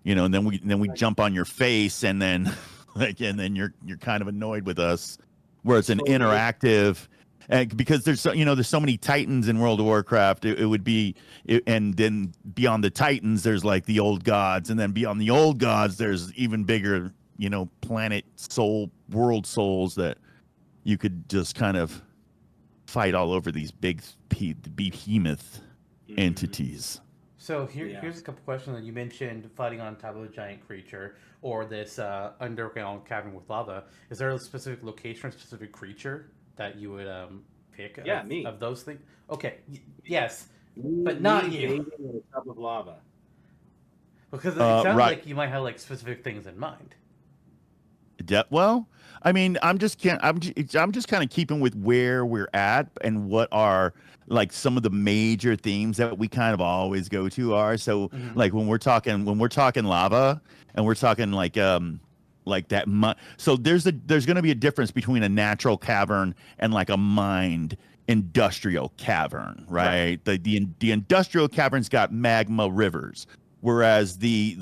and then we jump on your face, and then and then you're kind of annoyed with us, where it's an interactive. And because there's there's so many Titans in World of Warcraft, it would be, and then beyond the Titans, there's like the old gods, and then beyond the old gods, there's even bigger, planet soul, world souls that you could just kind of fight all over these big behemoth entities. So here's a couple questions. That you mentioned fighting on top of a giant creature or this underground cavern with lava. Is there a specific location or specific creature that you would pick? Me. Of those things. Okay, yes, but not you. In a tub of lava. Because it sounds like you might have like specific things in mind. Well, I mean, I'm just kind of keeping with where we're at and what are like some of the major themes that we kind of always go to are. So like when we're talking lava, and we're talking like that. So there's going to be a difference between a natural cavern and like a mined industrial cavern, right? The industrial cavern's got magma rivers. Whereas the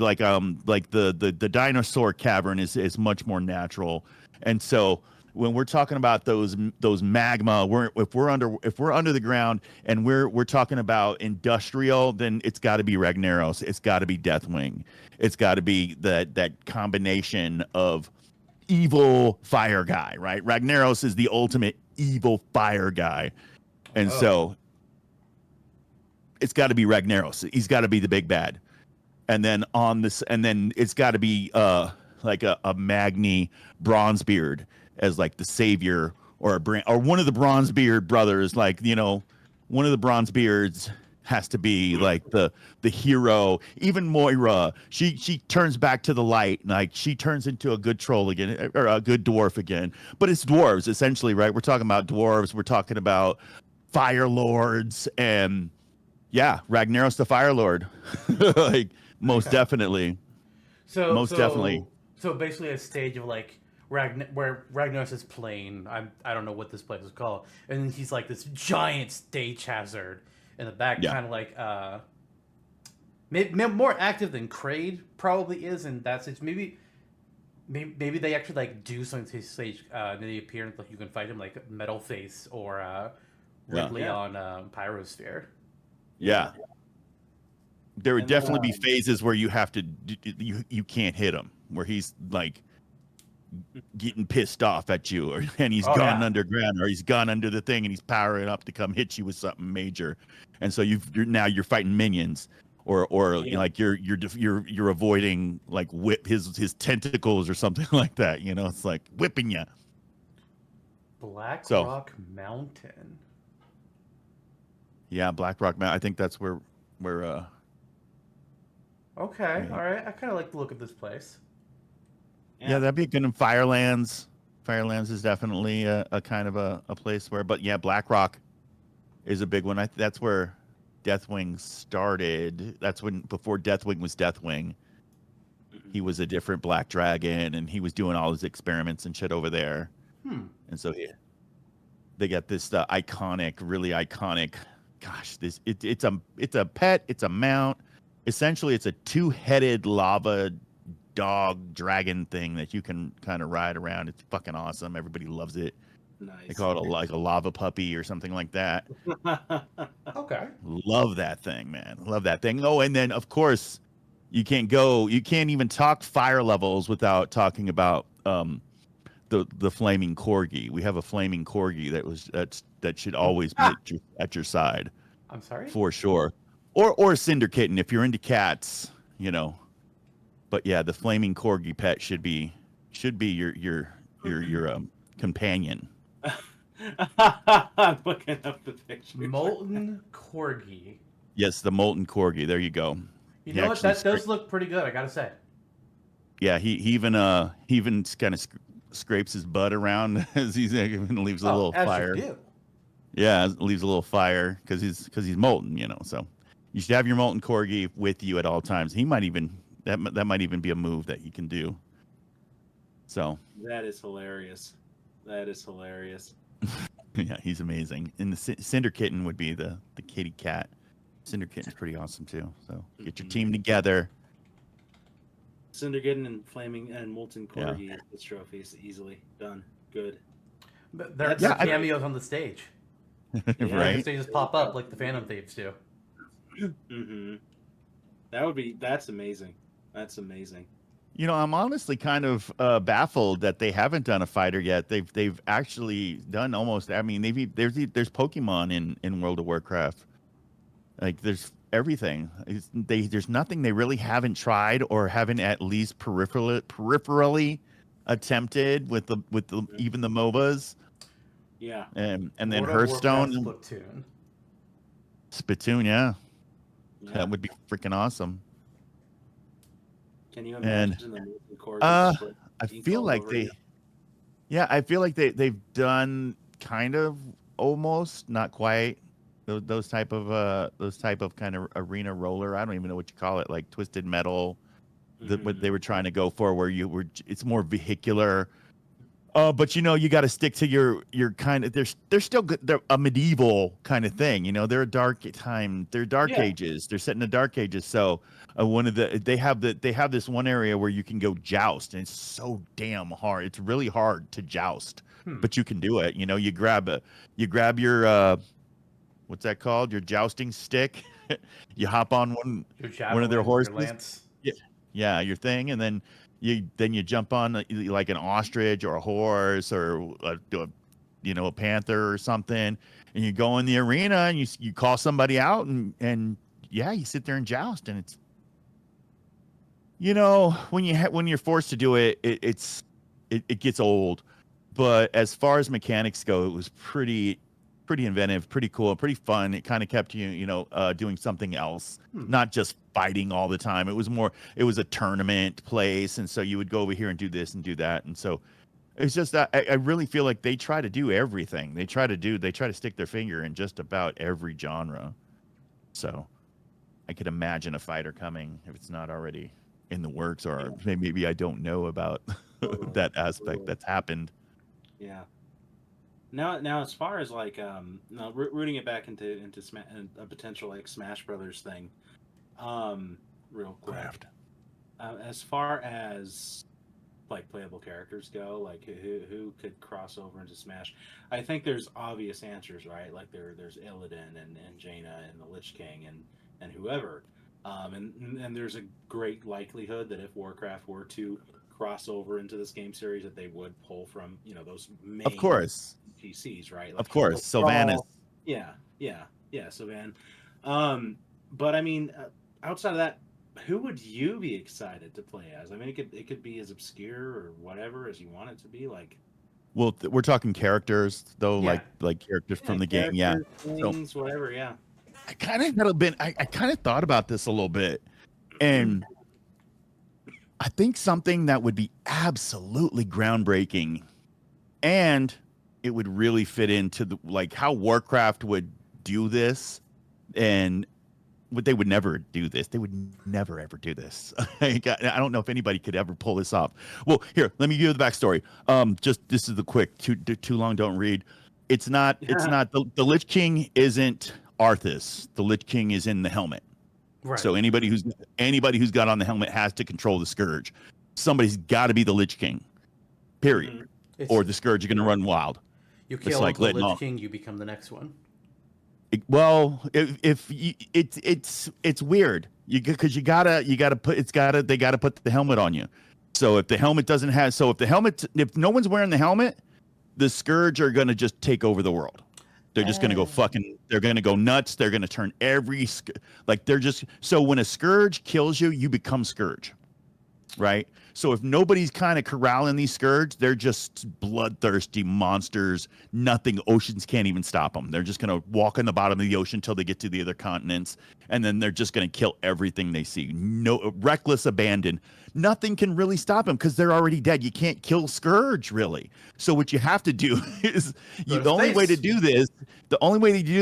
dinosaur cavern is much more natural, and so when we're talking about those magma, if we're under the ground and we're talking about industrial, then it's got to be Ragnaros, it's got to be Deathwing, it's got to be that combination of evil fire guy, right? Ragnaros is the ultimate evil fire guy, and so it's got to be Ragnaros. He's got to be the big bad. And then it's got to be like a Magni Bronzebeard as like the savior, or one of the Bronzebeard brothers. Like one of the Bronzebeards has to be like the hero. Even Moira, she turns back to the light. Like she turns into a good troll again, or a good dwarf again. But it's dwarves essentially, right? We're talking about dwarves. We're talking about fire lords, and Ragnaros the Fire Lord. Like. Most definitely. Definitely. So basically, a stage of like where Ragnaros is playing. I don't know what this place is called, and he's like this giant stage hazard in the back, kind of like more active than Kraid probably is in that sense. Maybe they actually like do something to his stage. They appear like you can fight him like Metal Face or Ridley on Pyrosphere. Yeah. There would definitely be phases where you have to you can't hit him, where he's like getting pissed off at you, and he's gone underground, or he's gone under the thing and he's powering up to come hit you with something major, and so you're fighting minions, or like you're avoiding like whip his tentacles or something like that. It's like whipping you. Black Rock Mountain. Yeah, Black Rock Mountain. I think that's where. Okay, all right. I kind of like the look of this place. Yeah, that'd be a good one. Firelands. Firelands is definitely a kind of a place where, but Black Rock is a big one. That's where Deathwing started. That's before Deathwing was Deathwing. He was a different black dragon, and he was doing all his experiments and shit over there. And so they got this really iconic. Gosh, it's a pet. It's a mount. Essentially, it's a two-headed lava dog dragon thing that you can kind of ride around. It's fucking awesome. Everybody loves it. Nice. They call it like a lava puppy or something like that. Okay. Love that thing, man. Love that thing. Oh, and then of course, you can't even talk fire levels without talking about the flaming corgi. We have a flaming corgi that should always be at your side. I'm sorry? For sure. Or a cinder kitten if you're into cats, But yeah, the flaming corgi pet should be your companion. I'm looking up the picture. Molten corgi. Yes, the molten corgi. There you go. You He know what? actually That does look pretty good, I gotta say. Yeah, he even kind of scrapes his butt around as he's and leaves a Oh, little as you fire. do. Yeah, leaves a little fire because he's molten, So you should have your molten corgi with you at all times. He might even that might even be a move that he can do. So That is hilarious. That is hilarious. yeah, he's amazing. And the Cinder Kitten would be the kitty cat. Cinder Kitten's pretty awesome too. So get your team together. Cindergaden and Flaming and Molten Yeah. Corgi gets trophies easily. Done. Good. They're cameos on the stage. Right? They just pop up like the Phantom Thieves do. Mm-hmm. That's amazing. That's amazing. I'm honestly kind of baffled that they haven't done a fighter yet. They've actually done almost. I mean, there's Pokemon in World of Warcraft. Like there's everything. There's nothing they really haven't tried or haven't at least peripherally attempted with the even the MOBAs. Yeah. And then World of Hearthstone, Warcraft Splatoon, yeah, that would be freaking awesome. Can you imagine the Molten Corgi? I feel like I feel like they've done kind of almost, not quite. Those type of kind of arena roller. I don't even know what you call it, like Twisted Metal. What they were trying to go for, where it's more vehicular. But you got to stick to your kind of. They're still good. They're a medieval kind of thing. They're a dark time. They're dark ages. They're set in the dark ages. So they have this one area where you can go joust, and it's so damn hard. It's really hard to joust, but you can do it. You grab your what's that called? Your jousting stick. You hop on one of their horses. Your lance. Yeah, your thing, and then you jump on like an ostrich or a horse or a panther or something, and you go in the arena and you call somebody out and you sit there and joust, and it's when you're forced to do it, it gets old. But as far as mechanics go, it was pretty inventive, pretty cool, pretty fun. It kind of kept you, doing something else, not just fighting all the time. It was a tournament place, and so you would go over here and do this and do that, and so it's just that I really feel like they try to do everything. They try to stick their finger in just about every genre. So I could imagine a fighter coming if it's not already in the works, or maybe I don't know about that aspect that's happened. Yeah. Now, as far as like rooting it back into a potential like Smash Brothers thing, real quick. As far as like playable characters go, like who could cross over into Smash, I think there's obvious answers, right? Like there's Illidan and Jaina and the Lich King and whoever, and there's a great likelihood that if Warcraft were to cross over into this game series, that they would pull from those main, of course, PCs, right? Of course, Sylvanas. Yeah, Sylvan. But I mean, outside of that, who would you be excited to play as? I mean, it could be as obscure or whatever as you want it to be. Like, well, we're talking characters though, like characters from the game. Yeah, things, whatever. Yeah. I kind of thought about this a little bit, and I think something that would be absolutely groundbreaking, and it would really fit into like how Warcraft would do this, and they would never do this. They would never ever do this. I don't know if anybody could ever pull this off. Well, here, let me give you the backstory. Just this is the quick. Too long, don't read. It's not. The Lich King isn't Arthas. The Lich King is in the helmet. Right. So anybody who's got on the helmet has to control the Scourge. Somebody's got to be the Lich King. Period. Or the Scourge are going to run wild. You kill the Lich King, you become the next one. It's weird. Because they gotta put the helmet on you. So if if no one's wearing the helmet, the Scourge are gonna just take over the world. They're just gonna go they're gonna go nuts. They're gonna turn so when a Scourge kills you, you become Scourge. right? So if nobody's kind of corralling these Scourge, they're just bloodthirsty monsters. Nothing, oceans can't even stop them. They're just going to walk on the bottom of the ocean until they get to the other continents, and then they're just going to kill everything they see. No, reckless abandon. Nothing can really stop them because they're already dead. You can't kill Scourge, really. So what you have to do is, the only way to do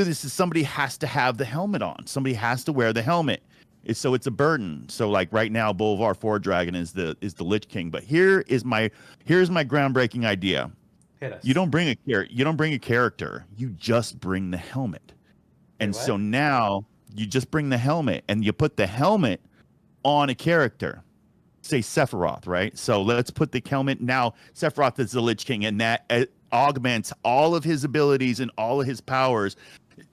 this, is somebody has to have the helmet on. Somebody has to wear the helmet. So it's a burden. So like right now, Bolvar 4 Dragon is the Lich King. But here's my groundbreaking idea. Hit us. You don't bring a character. You just bring the helmet. And Wait, what? so now you just bring the helmet and you put the helmet on a character. Say Sephiroth, right? So let's put the helmet. Now Sephiroth is the Lich King, and that augments all of his abilities and all of his powers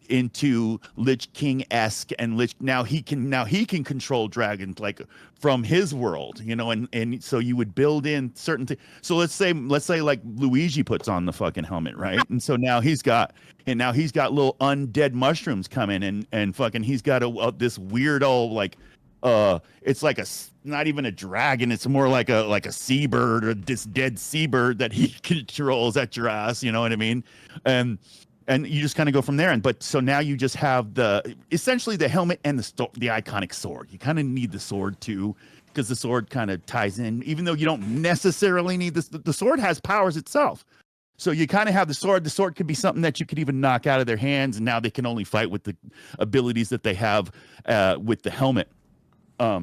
into Lich King-esque, and now he can control dragons like from his world, and so you would build in certain things. So let's say like Luigi puts on the fucking helmet, right? And so now he's got little undead mushrooms coming, and fucking he's got this weird old like it's like not even a dragon, it's more like a seabird, or this dead seabird that he controls at your ass, you know what I mean? And you just kind of go from there. But so now you just have essentially the helmet and the iconic sword. You kind of need the sword too, because the sword kind of ties in, even though you don't necessarily need this. The sword has powers itself. So you kind of have the sword. The sword could be something that you could even knock out of their hands, and now they can only fight with the abilities that they have with the helmet. Let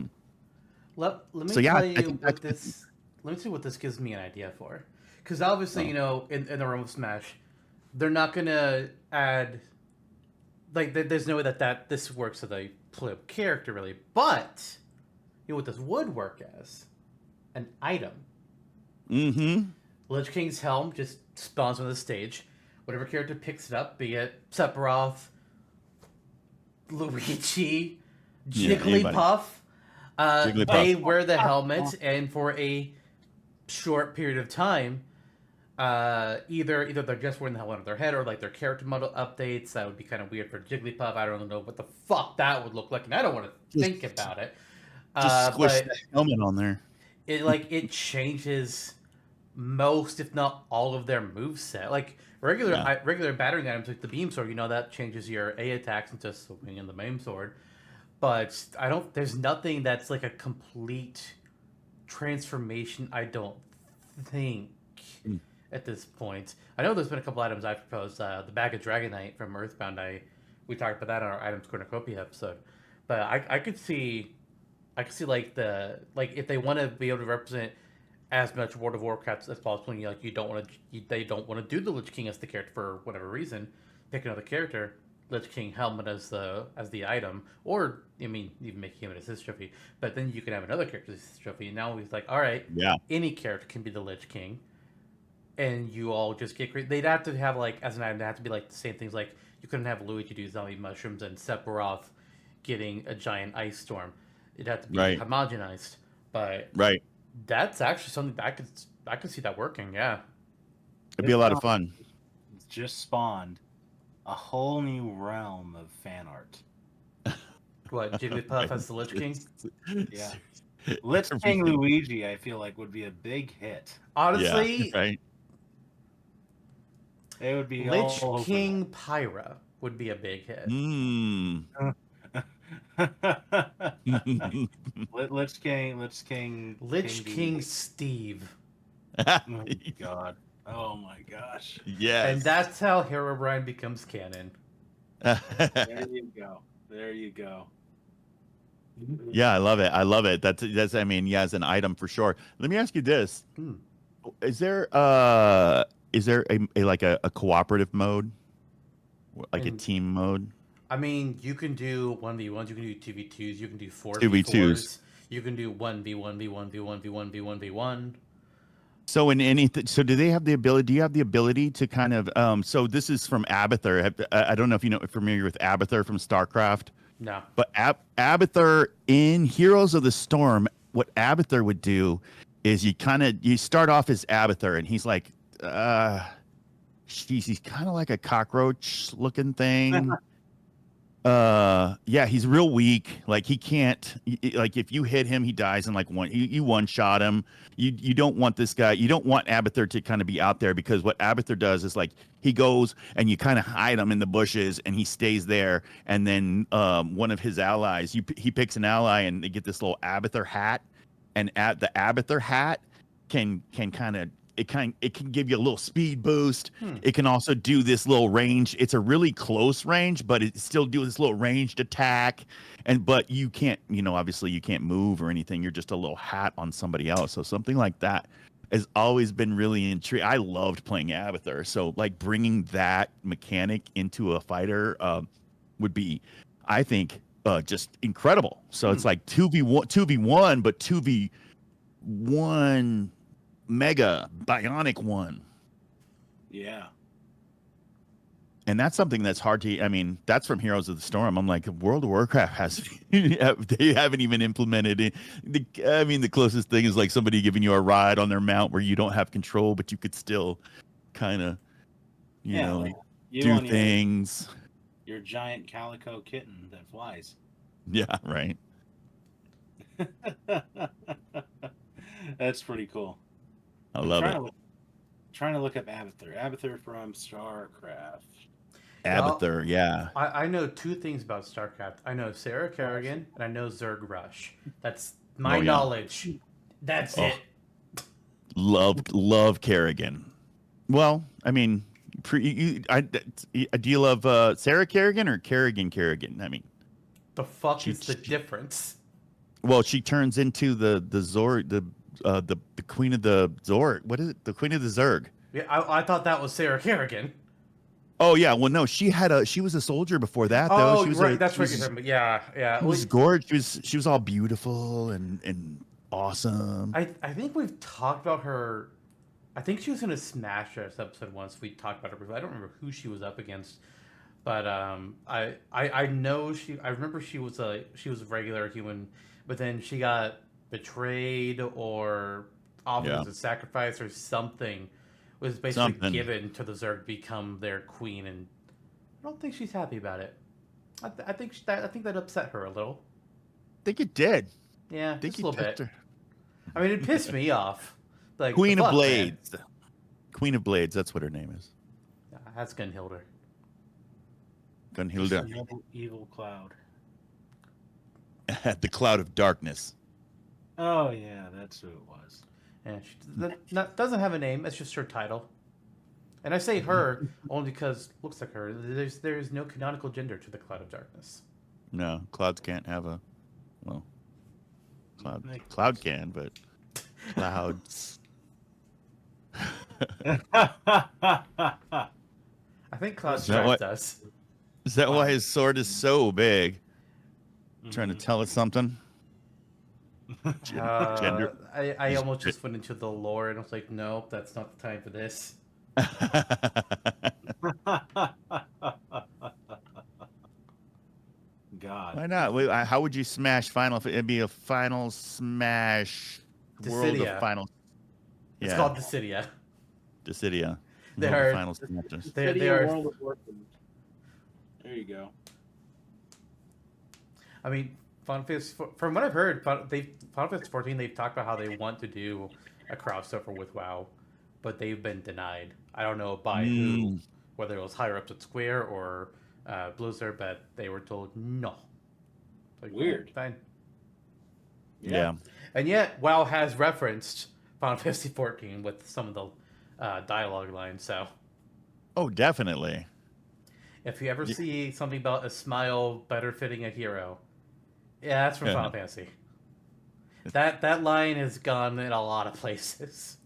me so yeah, tell you what this. Let me see what this gives me an idea for. Because obviously, in the realm of Smash, they're not gonna add, like, there's no way that this works with a flip character really. But what this would work as an item. Mm-hmm. Lich King's helm just spawns on the stage. Whatever character picks it up, be it Sephiroth, Luigi, Jigglypuff, they wear the helmet, and for a short period of time, either they're just wearing the helmet on their head, or like their character model updates. That would be kind of weird for Jigglypuff. I don't know what the fuck that would look like, and I don't want to think about it. Just squish the helmet on there. It changes most, if not all, of their moveset. Like regular battering items, like the beam sword, that changes your A attacks into swinging in the main sword. But there's nothing that's like a complete transformation, I don't think, at this point. I know there's been a couple items I've proposed. The bag of Dragonite from Earthbound, we talked about that on our Items Cornucopia episode. But I could see like if they want to be able to represent as much World of Warcraft as possible, and they don't want to do the Lich King as the character for whatever reason, pick another character, Lich King helmet as the item, or even making him as his trophy. But then you can have another character as his trophy. And now he's like, all right, any character can be the Lich King, and you all just get great. They'd have to have as an item. They have to be like the same things. Like you couldn't have Luigi do zombie mushrooms and Sephiroth getting a giant ice storm. It'd have to be homogenized. But that's actually something that I could see that working. Yeah, it'd be a lot of fun. It's just spawned a whole new realm of fan art. What, Jigglypuff as the Lich King? Yeah. Lich King Luigi, I feel like, would be a big hit. Honestly, it would be Lich King Pyra would be a big hit. Lich King Steve. Oh my god. Oh my gosh. Yes. And that's how Herobrine becomes canon. There you go. Yeah, I love it. That's as an item for sure. Let me ask you this. Is there a cooperative mode? Like a team mode? You can do 1v1s, you can do 2v2s, you can do 4v2s. You can do 1v1v1v1v1v1v1. So do they have the ability? Do you have the ability to kind of? So this is from Abathur. I don't know if familiar with Abathur from StarCraft. No. But Abathur in Heroes of the Storm, what Abathur would do is you start off as Abathur, and he's like, he's kind of like a cockroach looking thing. Yeah, he's real weak. Like he can't. Like if you hit him, he dies in like one. You one shot him. You don't want this guy. You don't want Abathur to kind of be out there because what Abathur does is like he goes and you kind of hide him in the bushes and he stays there. And then one of his allies, he picks an ally and they get this little Abathur hat, and at the Abathur hat can kind of it can give you a little speed boost. It can also do this little range. It's a really close range, but it still do this little ranged attack. But you can't, obviously you can't move or anything. You're just a little hat on somebody else. So something like that has always been really intriguing. I loved playing Abathur. So like bringing that mechanic into a fighter would be, I think, just incredible. So it's like 2v1, but 2v1 mega bionic one. Yeah. And that's something that's hard to. I mean, that's from Heroes of the Storm. I'm like, World of Warcraft has. They haven't even implemented it. The closest thing is like somebody giving you a ride on their mount where you don't have control, but you could still kind of, like you do on things. Your giant calico kitten that flies. Yeah, right. That's pretty cool. I love it. Trying to look up Abathur. Abathur from StarCraft. Abathur, yeah. I know two things about StarCraft. I know Sarah Kerrigan and I know Zerg Rush. That's my knowledge. That's it. Love Kerrigan. Well, I mean, do you love Sarah Kerrigan or Kerrigan? I mean, the fuck is the difference? Well, she turns into the Zord, the queen of the Zord. What is it? The queen of the Zerg. Yeah, I thought that was Sarah Kerrigan. Oh yeah, well no, she was a soldier before that though. Oh, she was right, that's right. Yeah. She was gorgeous. She was all beautiful and awesome. I think we've talked about her. I think she was in a Smashcraft episode once. We talked about her before. I don't remember who she was up against, but I know she. I remember she was a regular human, but then she got betrayed or offered as a sacrifice or something. Was basically given to the Zerg to become their queen, and I don't think she's happy about it. I think that upset her a little. I think it did. Yeah, just a little bit. Her. I mean, it pissed me off. Like Queen of Blades. Man. Queen of Blades. That's what her name is. That's Gunhilda. Gunhilda. Evil cloud. The cloud of darkness. Oh yeah, that's who it was. And she doesn't have a name. It's just her title. And I say her only because looks like her. There's no canonical gender to the Cloud of Darkness. No, clouds can't have a. Well, cloud can, but clouds. I think Cloud does. Is that why his sword is so big? Trying to tell us something? Gender. I almost just went into the lore and I was like, nope, that's not the time for this. God. Why not? How would you smash Final? It'd be a Final Smash World of Final. It's called Dissidia. Dissidia. They are Final Smashes. They are. World of Warcraft. There you go. I mean, Final Fantasy, from what I've heard, Final Fantasy 14, they've talked about how they want to do a crossover with WoW, but they've been denied. I don't know by who, whether it was higher ups at Square or Blizzard, but they were told no. Like, weird. Fine. Yeah. And yet, WoW has referenced Final Fantasy 14 with some of the dialogue lines, so. Oh, definitely. If you ever see something about a smile better fitting a hero, yeah, that's from Final Fantasy. That line has gone in a lot of places.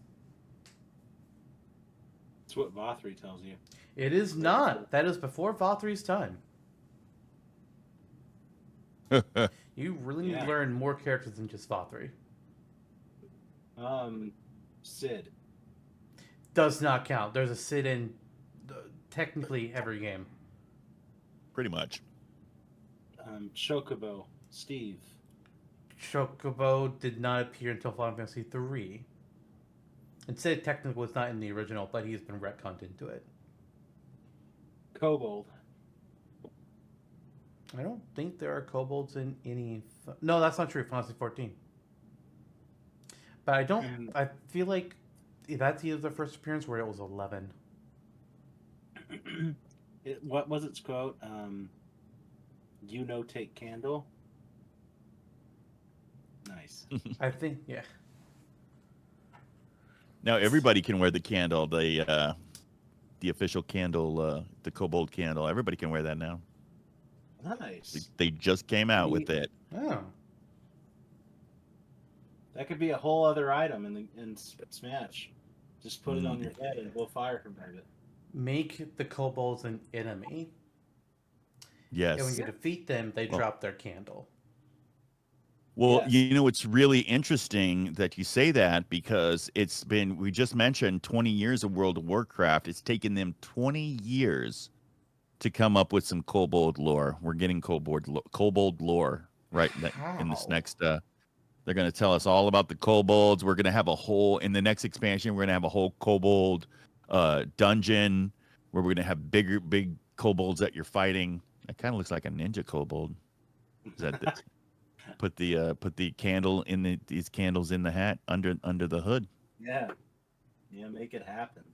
That's what Vothri tells you. It is not. That is before Vothri's time. You really need to learn more characters than just Vothri. Sid. Does not count. There's a Sid in technically every game. Pretty much. Chocobo. Steve. Chocobo did not appear until Final Fantasy 3. And Sid technically was not in the original, but he's been retconned into it. Kobold. I don't think there are kobolds in any. No, that's not true. Final Fantasy 14. But I don't. And I feel like that's either the first appearance where it was 11. what was its quote? Take candle. Nice. I think, yeah. Now everybody can wear the candle, the official candle, the kobold candle. Everybody can wear that now. Nice. They just came out with it. Oh. That could be a whole other item in Smash. Just put it on your head and we'll fire from it. Make the kobolds an enemy. Yes. And when you defeat them, they drop their candle. Well, Yes. you know, it's really interesting that you say that because we just mentioned 20 years of World of Warcraft. It's taken them 20 years to come up with some kobold lore. We're getting kobold lore right in this next. They're going to tell us all about the kobolds. We're going to have in the next expansion, we're going to have a whole kobold dungeon where we're going to have big kobolds that you're fighting. That kind of looks like a ninja kobold. Is that this? Put the candle in these candles in the hat under the hood. Yeah, make it happen.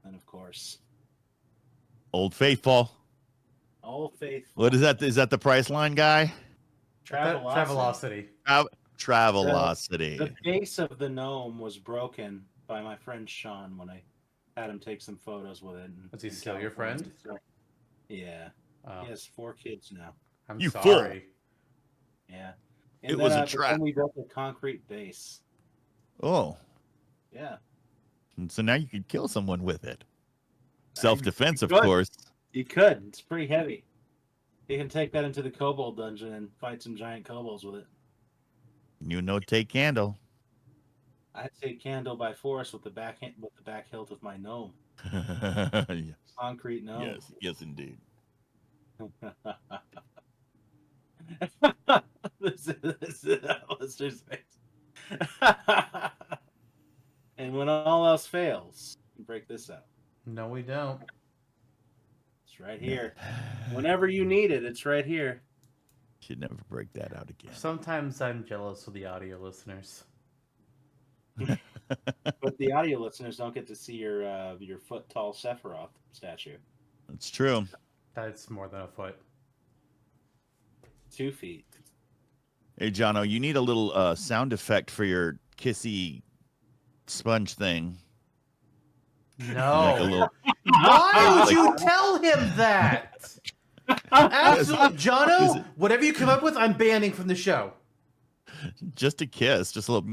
And of course, Old Faithful. Old Faithful. What is that? Is that the Priceline guy? Travelocity. Travelocity. The face of the gnome was broken by my friend Sean when I had him take some photos with it. Was he still your friend? Yeah. Oh. He has 4 kids now. I'm You sorry. Yeah. It was a trap. Then we built a concrete base. Oh. Yeah. And so now you could kill someone with it. Self-defense, of course. You could. It's pretty heavy. You can take that into the kobold dungeon and fight some giant kobolds with it. Take candle. I'd take candle by force with the back hilt of my gnome. Yes. Concrete gnome. Yes, indeed. This is Alistair's face. And when all else fails, you break this out. No, we don't. It's right here. Whenever you need it, it's right here. Should never break that out again. Sometimes I'm jealous of the audio listeners. But the audio listeners don't get to see your foot tall Sephiroth statue. That's true. That's more than a foot. 2 feet. Hey, Jonno, you need a little sound effect for your kissy sponge thing. No. Like a little... Why would you tell him that? Absolutely, Jonno. Whatever you come up with, I'm banning from the show. Just a kiss, just a little,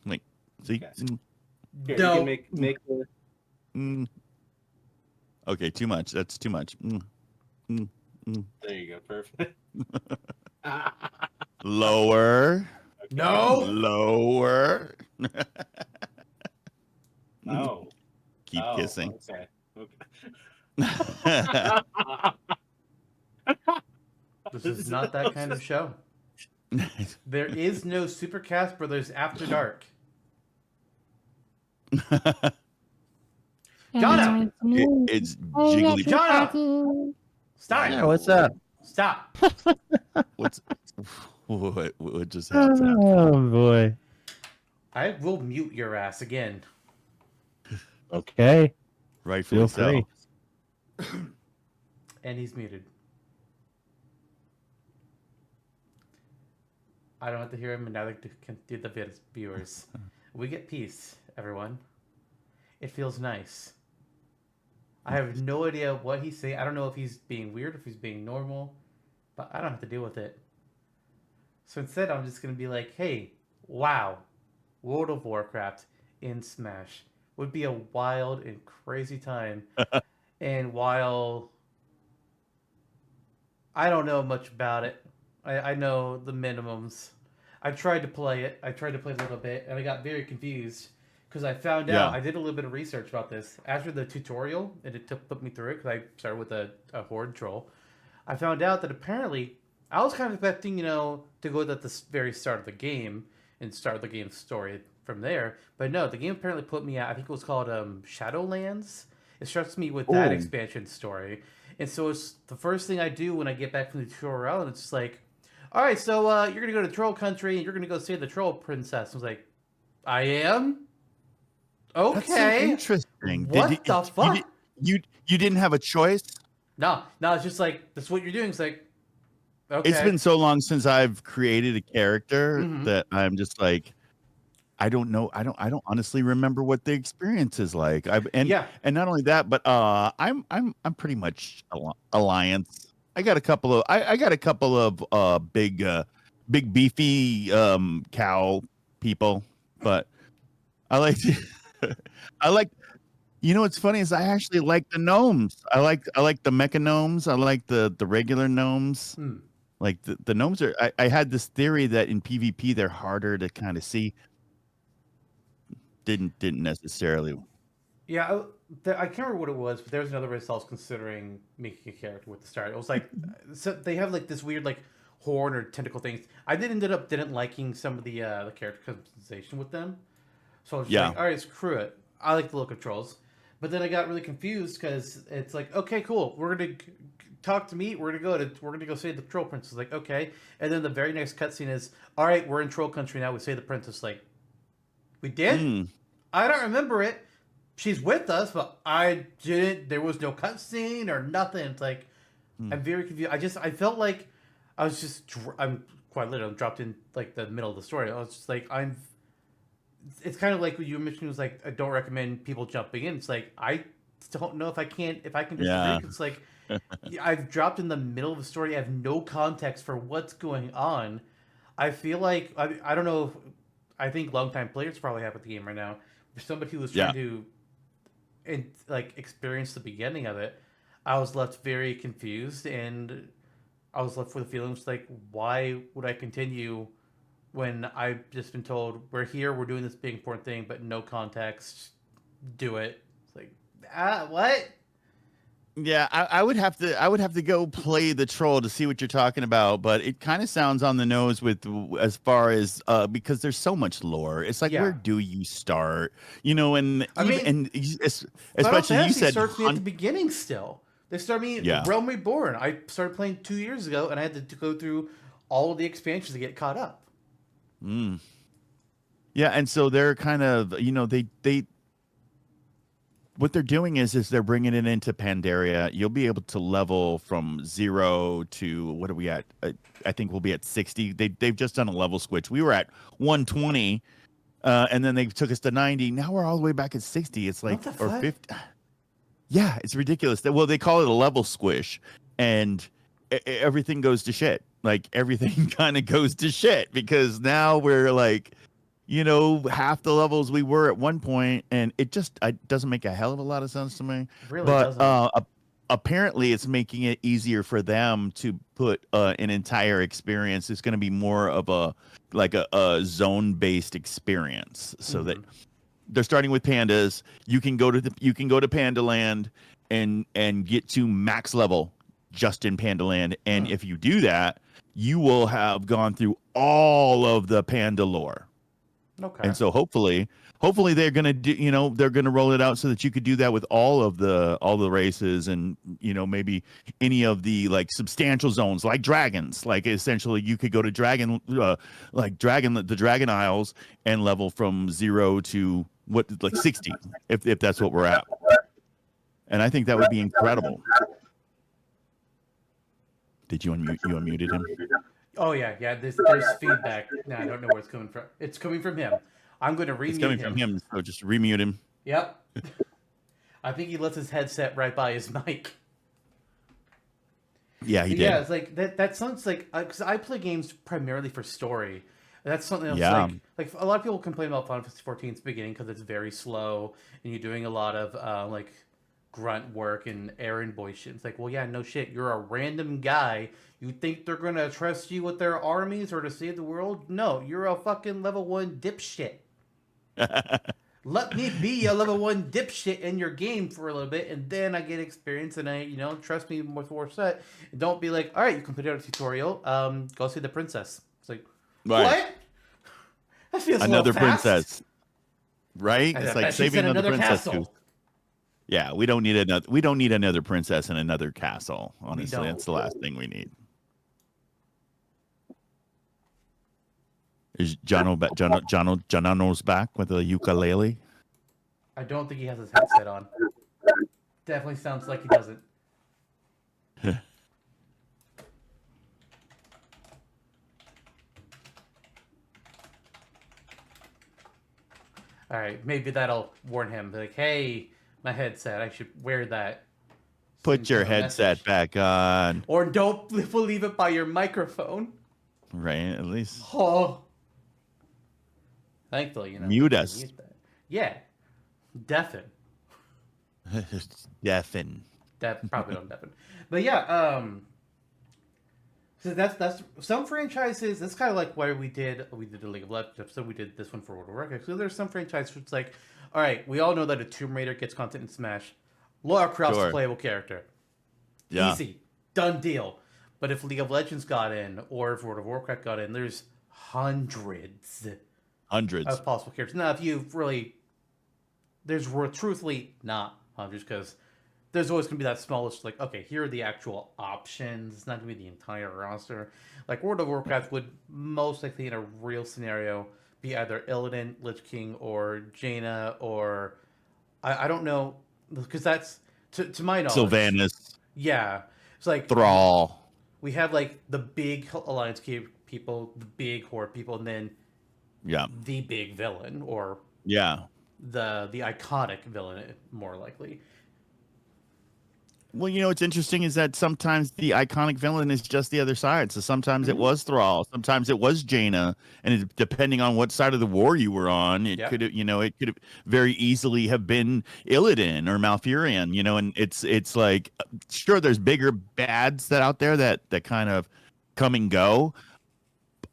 like, see. Okay. Here, No. you can make the... Okay, too much. That's too much. There you go. Perfect. Lower. No. Lower. Oh. Keep kissing. Okay. This is not that kind of show. There is no Supercast Brothers After Dark. Jonno! It's jiggly. Jonno! Stop! Yeah, what's up? Stop! What just happened? Oh boy. I will mute your ass again. Okay. Rightfully Feel so. free. And he's muted. I don't have to hear him, and neither can do the viewers. We get peace, everyone. It feels nice. I have no idea what he's saying. I don't know if he's being weird, if he's being normal, but I don't have to deal with it. So instead, I'm just going to be like, hey, wow, World of Warcraft in Smash would be a wild and crazy time. And while I don't know much about it, I know the minimums. I tried to play it. I tried to play a little bit, and I got very confused because I found out, I did a little bit of research about this. After the tutorial, and it put me through it because I started with a horde troll, I found out that apparently I was kind of expecting, to go at the very start of the game and start the game's story from there. But no, the game apparently put me at, I think it was called Shadowlands. It starts me with that Ooh. expansion story. And so it's the first thing I do when I get back from the tutorial, and it's just like, all right, so you're going to go to Troll Country, and you're going to go save the Troll Princess. I was like, I am? That's so Okay. interesting. What the fuck? You didn't have a choice? No, it's just like, that's what you're doing. It's like, okay. It's been so long since I've created a character that I'm just like, I don't know. I don't honestly remember what the experience is like. And not only that, but I'm pretty much alliance. I got a couple of big beefy cow people, but I like I like you know what's funny is I actually like the gnomes. I like the mecha gnomes. I like the regular gnomes. Like the gnomes are I had this theory that in PvP they're harder to kind of see. Didn't necessarily. Yeah, I can't remember what it was, but there was another race I was considering making a character with the start. It was like, so they have like this weird like horn or tentacle things. I didn't liking some of the character customization with them, so I was just like, all right, screw it. I like the look of trolls, but then I got really confused because it's like, okay, cool, we're gonna talk to me. We're gonna go save the troll princess. Like, okay, and then the very next cutscene is, all right, we're in troll country now. We save the princess. Like, we did. I don't remember it. She's with us, but I didn't. There was no cutscene or nothing. It's like I'm very confused. I felt like I'm quite literally dropped in like the middle of the story. I was just like It's kind of like what you mentioned. It was like I don't recommend people jumping in. It's like I don't know if I can just Yeah. it's like I've dropped in the middle of the story. I have no context for what's going on. I feel like I don't know. I think longtime players probably have with the game right now. For somebody who was trying to experience the beginning of it, I was left very confused, and I was left with the feelings like, why would I continue when I've just been told we're here, we're doing this big important thing, but no context, do it. It's like, what? Yeah, I would have to go play the troll to see what you're talking about, but it kind of sounds on the nose with as far as because there's so much lore. It's like, where do you start? You know, and especially you said starts me at the beginning still. They start me Realm Reborn. I started playing 2 years ago, and I had to go through all of the expansions to get caught up. Yeah, and so they're kind of, they what they're doing is they're bringing it into Pandaria. You'll be able to level from 0 to, what are we at? I think we'll be at 60. They've just done a level switch. We were at 120, and then they took us to 90. Now we're all the way back at 60. It's like, or 50. Yeah, it's ridiculous. Well, they call it a level squish, and everything goes to shit. Like, everything kind of goes to shit because now we're like, half the levels we were at one point, and it doesn't make a hell of a lot of sense to me. It really but doesn't. Apparently it's making it easier for them to put an entire experience. It's going to be more of a zone-based experience, so that they're starting with pandas. You can go to Panda Land and get to max level just in Panda Land, and if you do that, you will have gone through all of the panda lore. Okay. And so hopefully they're gonna do, they're gonna roll it out so that you could do that with all the races, and maybe any of the like substantial zones like dragons. Like, essentially you could go to the Dragon Isles and level from 0 to 60 if that's what we're at. And I think that would be incredible. Did you unmute? You unmuted him? Oh yeah. There's feedback. No, I don't know where it's coming from. It's coming from him. I'm going to remute him. It's coming from him, so just remute him. Yep. I think he lets his headset right by his mic. Yeah, he did. Yeah, it's like that sounds like, because I play games primarily for story. That's something else. Like a lot of people complain about Final Fantasy 14's beginning because it's very slow and you're doing a lot of grunt work and errand boy shit. It's like, well, yeah, no shit. You're a random guy. You think they're gonna trust you with their armies or to save the world? No, you're a fucking level 1 dipshit. Let me be a level 1 dipshit in your game for a little bit, and then I get experience, and I, trust me with more set. Don't be like, all right, you completed a tutorial. Go see the princess. It's like, what? That feels another a little fast. Princess, right? It's like saving another princess. Castle. Yeah, we don't need another. We don't need another princess in another castle. Honestly, don't. that's the last thing we need. Is Jonno's back with a ukulele? I don't think he has his headset on. Definitely sounds like he doesn't. All right, maybe that'll warn him. Like, hey, my headset. I should wear that. Put your headset back on. Or don't leave it by your microphone. Right, at least. Oh. Thankfully, Mute us. Mute that. Yeah. Deafen. Deafen. That probably don't deafen. But yeah, so that's some franchises. That's kind of like why we did the League of Legends episode. We did this one for World of Warcraft. So there's some franchises where it's like, all right, we all know that a Tomb Raider gets content in Smash. Lara Croft's a playable character. Yeah. Easy. Done deal. But if League of Legends got in, or if World of Warcraft got in, there's hundreds of possible characters. Now, if you really, truthfully not hundreds, because there's always going to be that smallest, like, okay, here are the actual options. It's not going to be the entire roster. Like, World of Warcraft would most likely, in a real scenario, be either Illidan, Lich King, or Jaina, or I don't know, because that's, to my knowledge. Sylvanas. Yeah. It's like Thrall. We have like the big Alliance people, the big Horde people, and then the big villain, or the iconic villain, more likely. Well, what's interesting is that sometimes the iconic villain is just the other side. So sometimes it was Thrall, sometimes it was Jaina, and depending on what side of the war you were on, it could have, it could have very easily have been Illidan or Malfurion, and it's like, sure, there's bigger bads that out there that kind of come and go.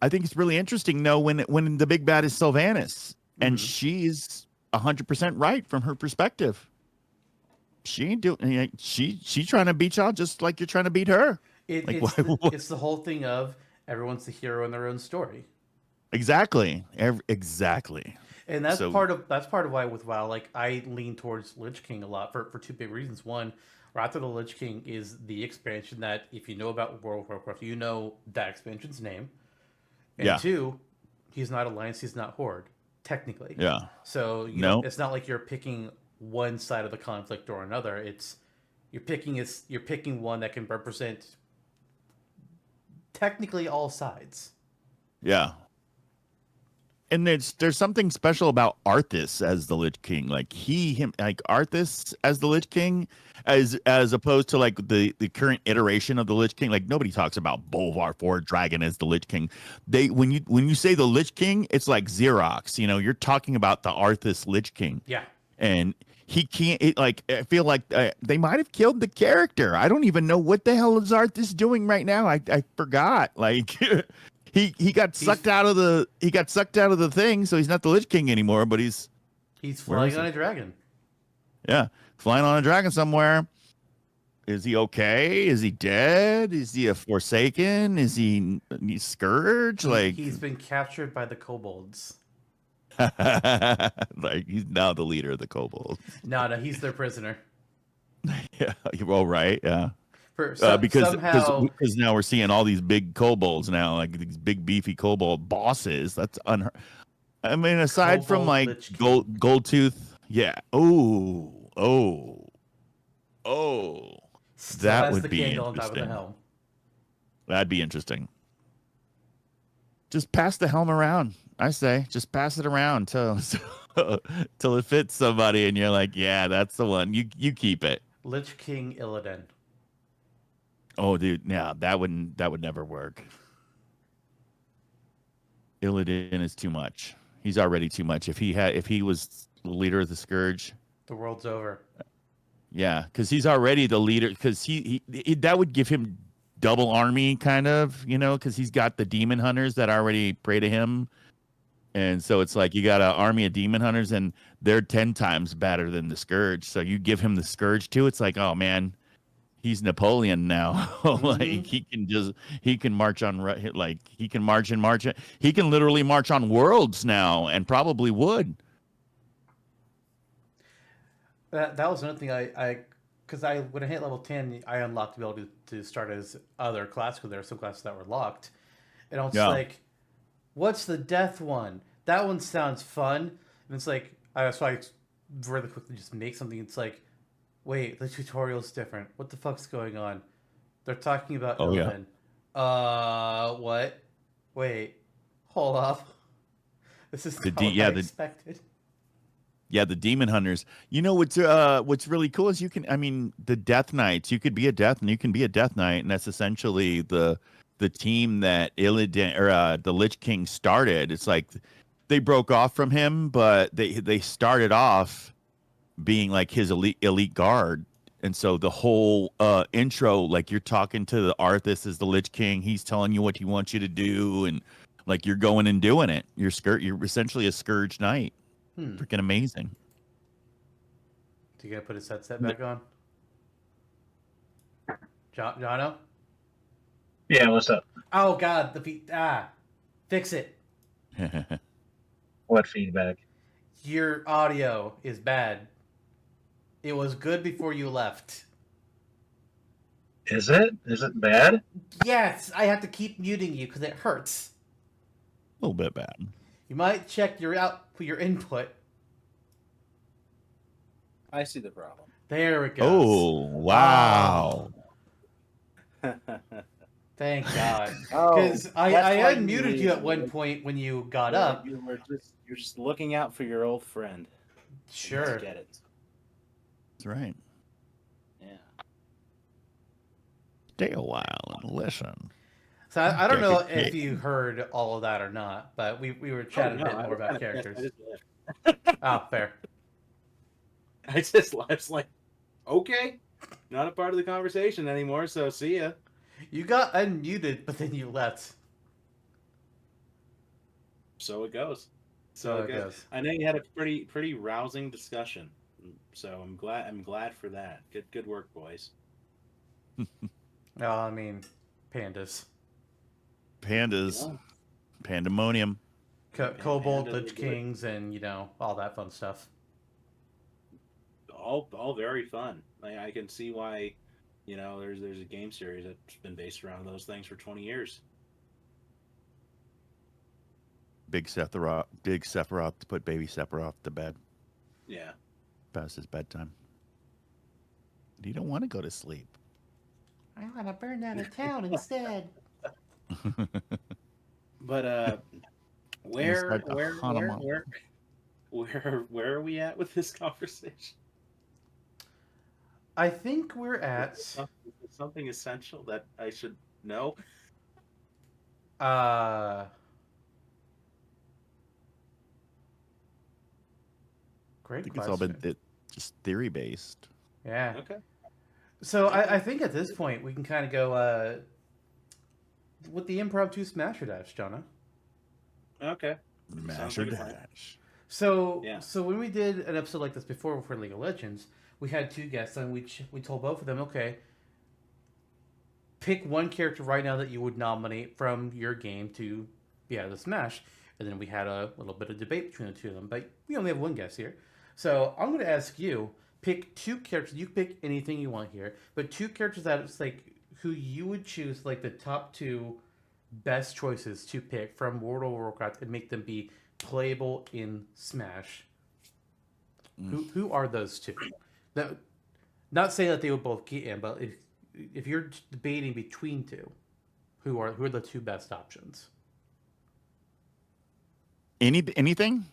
I think it's really interesting though when the big bad is Sylvanas, and she's 100% right from her perspective. She ain't doing. She trying to beat y'all just like you're trying to beat her. It's the whole thing of everyone's the hero in their own story. Exactly. Exactly. And that's part of why with WoW, like, I lean towards Lich King a lot for two big reasons. One, Wrath of the Lich King is the expansion that, if you know about World of Warcraft, you know that expansion's name. And two, he's not Alliance, he's not Horde, technically. Yeah. So it's not like you're picking one side of the conflict or another. It's you're picking one that can represent technically all sides. Yeah. And there's something special about Arthas as the Lich King. Like Arthas as the Lich King, as opposed to like the current iteration of the Lich King. Like, nobody talks about Bolvar 4 Dragon as the Lich King. When you say the Lich King, it's like Xerox. You're talking about the Arthas Lich King. Yeah. And he can't. I feel like they might have killed the character. I don't even know what the hell is Arthas doing right now. I forgot. Like. He got sucked out of the thing, so he's not the Lich King anymore. But he's flying on a dragon. Yeah, flying on a dragon somewhere. Is he okay? Is he dead? Is he a Forsaken? Is he Scourge? Like, he's been captured by the kobolds. Like, he's now the leader of the kobolds. No, he's their prisoner. Yeah, well, right, yeah. Because now we're seeing all these big kobolds now, like these big beefy kobold bosses. That's I mean, aside from like Goldtooth, yeah. Oh, that would be interesting. That'd be interesting. Just pass the helm around. I say, just pass it around till it fits somebody, and you're like, yeah, that's the one. You keep it. Lich King Illidan. Oh, dude, yeah, that would never work. Illidan is too much. He's already too much. If he was the leader of the Scourge, the world's over. Yeah, because he's already the leader. Because he that would give him double army, kind of, because he's got the demon hunters that already pray to him, and so it's like you got an army of demon hunters, and they're 10 times better than the Scourge. So you give him the Scourge too. It's like, oh man. He's Napoleon now. Like, he can march on, like, he can march and march. He can literally march on worlds now, and probably would. That was another thing because when I hit level 10, I unlocked the ability to start as other classes because there are some classes that were locked, and I was Yeah. like, "What's the death one? That one sounds fun." And it's like, so I really quickly just make something. It's like, wait, the tutorial's different. What the fuck's going on? They're talking about Oh, yeah. Illidan. What? Wait, hold up. This is not what I expected. Yeah, the demon hunters. You know what's really cool is the Death Knights. You could be a death and you can be a Death Knight, and that's essentially the team that Illidan or the Lich King started. It's like they broke off from him, but they started off being like his elite guard. And so the whole intro, like you're talking to the Arthas as the Lich King, he's telling you what he wants you to do, and like you're going and doing it. You're essentially a Scourge Knight. Freaking amazing. Do you gotta put his headset back on? Jonno? Yeah, what's up? Oh god, fix it. What feedback? Your audio is bad. It was good before you left. Is it? Is it bad? Yes, I have to keep muting you because it hurts. A little bit bad. You might check your input. I see the problem. There it goes. Oh, wow. Thank God. Oh, Because I that's why unmuted you at one point when you got up. You're just looking out for your old friend. Sure. Get it. That's right. Yeah. Stay a while and listen. So I don't know if you heard all of that or not, but we were chatting a bit more about characters. Oh, fair. I was like, okay, not a part of the conversation anymore, so see ya. You got unmuted, but then you left. So it goes. So it goes. I know you had a pretty rousing discussion, so I'm glad for that. Good work, boys. Oh, I mean, pandas. Pandas. Pandemonium. Kobold, Lich Kings, and, all that fun stuff. All very fun. I can see why, there's a game series that's been based around those things for 20 years. Big Sephiroth to put baby Sephiroth to bed. Yeah. Past his bedtime. You don't want to go to sleep. I want to burn down a town instead. But where are we at with this conversation? I think we're at something essential that I should know. Great I think question. it's all been just theory based. Yeah. Okay. So I think at this point we can kind of go with the impromptu Smasher Dash, Jonno. Okay. Smasher Dash. So when we did an episode like this before for League of Legends, we had two guests and we told both of them, okay, pick one character right now that you would nominate from your game to be out of the Smash. And then we had a little bit of debate between the two of them, but we only have one guest here. So I'm going to ask you, pick two characters. You pick anything you want here, but two characters that it's like who you would choose like the top two best choices to pick from World of Warcraft and make them be playable in Smash. Who are those two? That, not saying that they would both get in, but if you're debating between two, who are the two best options? Anything?